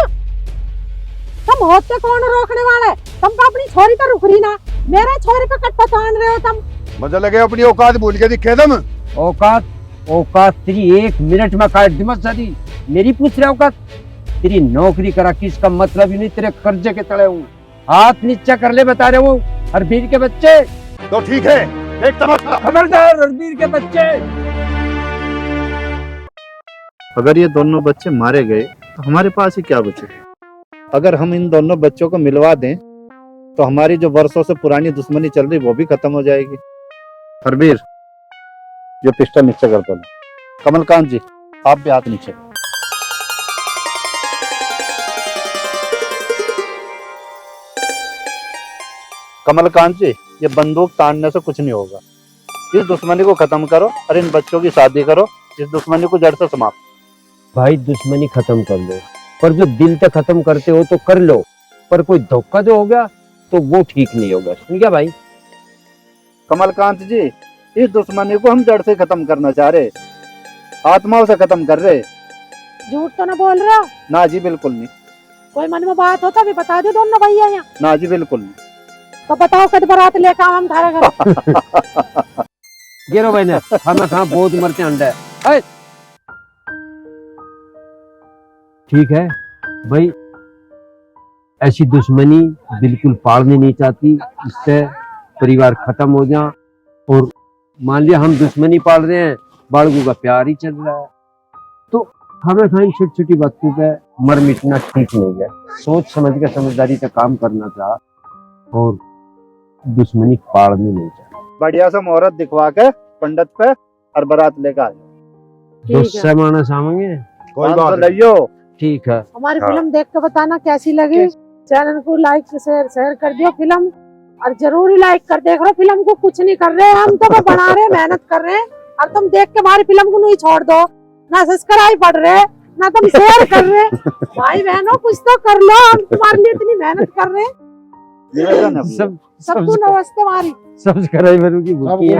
तुम होते कौन रोकने वाले? तुम तो अपनी छोरी तो रुक रही ना, मेरे छोरे पे कट्टा तान रहे हो तुम। मजा लगे अपनी औकात भूल के दिखे तुम। औकात औकात तेरी 1 मिनट में काट दी मत सारी। मेरी पूछ रहे औकात? तेरी नौकरी करा कि इसका मतलब ही नहीं तेरे कर्जे के तले हूँ। हाथ नीचा कर ले बता रहे वो हरबीर के बच्चे। तो ठीक है, एक तमाशा। खबरदार हरबीर के बच्चे। अगर ये दोनों बच्चे मारे गए तो हमारे पास ही क्या बचे? अगर हम इन दोनों बच्चों को मिलवा दें तो हमारी जो वर्षों से पुरानी दुश्मनी चल रही वो भी खत्म हो जाएगी। हरबीर, ये पिस्टल नीचे कर दो। कमलकांत जी, आप भी हाथ नीचे। कमलकांत जी, ये बंदूक तानने से कुछ नहीं होगा। इस दुश्मनी को खत्म करो और इन बच्चों की शादी करो। इस दुश्मनी को जड़ से समाप्त। भाई दुश्मनी खत्म कर लो, पर जो दिल तक खत्म करते हो तो कर लो, पर कोई धोखा जो हो गया तो वो ठीक नहीं होगा। सुन गया भाई? कमलकांत जी, इस दुश्मनी को हम जड़ से खत्म करना चाह रहे, आत्माओं से खत्म कर रहे। झूठ तो ना बोल रहे हो? ना जी, बिल्कुल नहीं। कोई मन में बात होता भी बता दो दोनों भैया यहाँ। ना जी, बिल्कुल नहीं। तो बताओ कद बारात लेकर हम थारे घर। गिरो भाई ने खाना खा बहुत मरते अंडे। ठीक है भाई, ऐसी दुश्मनी बिल्कुल पालनी नहीं चाहती। इससे परिवार खत्म हो जाए। और मान लिया हम दुश्मनी पाल रहे हैं, बालगू का प्यार ही चल रहा है, तो हमें कहीं छोटी छोटी बातों पे मर मिटना ठीक नहीं है। सोच समझ के समझदारी से काम करना चाह और दुश्मनी पालनी नहीं चाहिए। बढ़िया सा मुहूर्त दिखवा के पंडित पे और बारात लेकर आ जाओ। गुस्सा माना सामंगे। कोई बात नहीं। लियो। ठीक है। हमारी फिल्म देख के बताना कैसी लगी। चैनल को लाइक शेयर कर दियो फिल्म, और जरूरी लाइक कर देख रहे। फिल्म को कुछ नहीं कर रहे हम तो बना रहे, मेहनत कर रहे हैं, और तुम देख के हमारी फिल्म को नहीं छोड़ दो। ना सब्सक्राइब पढ़ रहे, ना तुम शेयर कर रहे। भाई बहनों कुछ तो कर लो, हम तुम्हारे लिए इतनी मेहनत कर रहे हैं। सबको नमस्ते हमारी सब्सक्राइबर की भूखी है।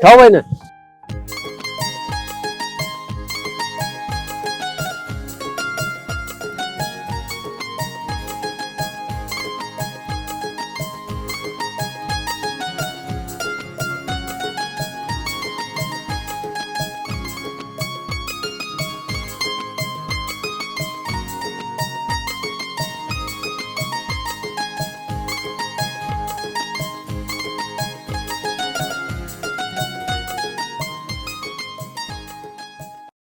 खाओ भाई ना।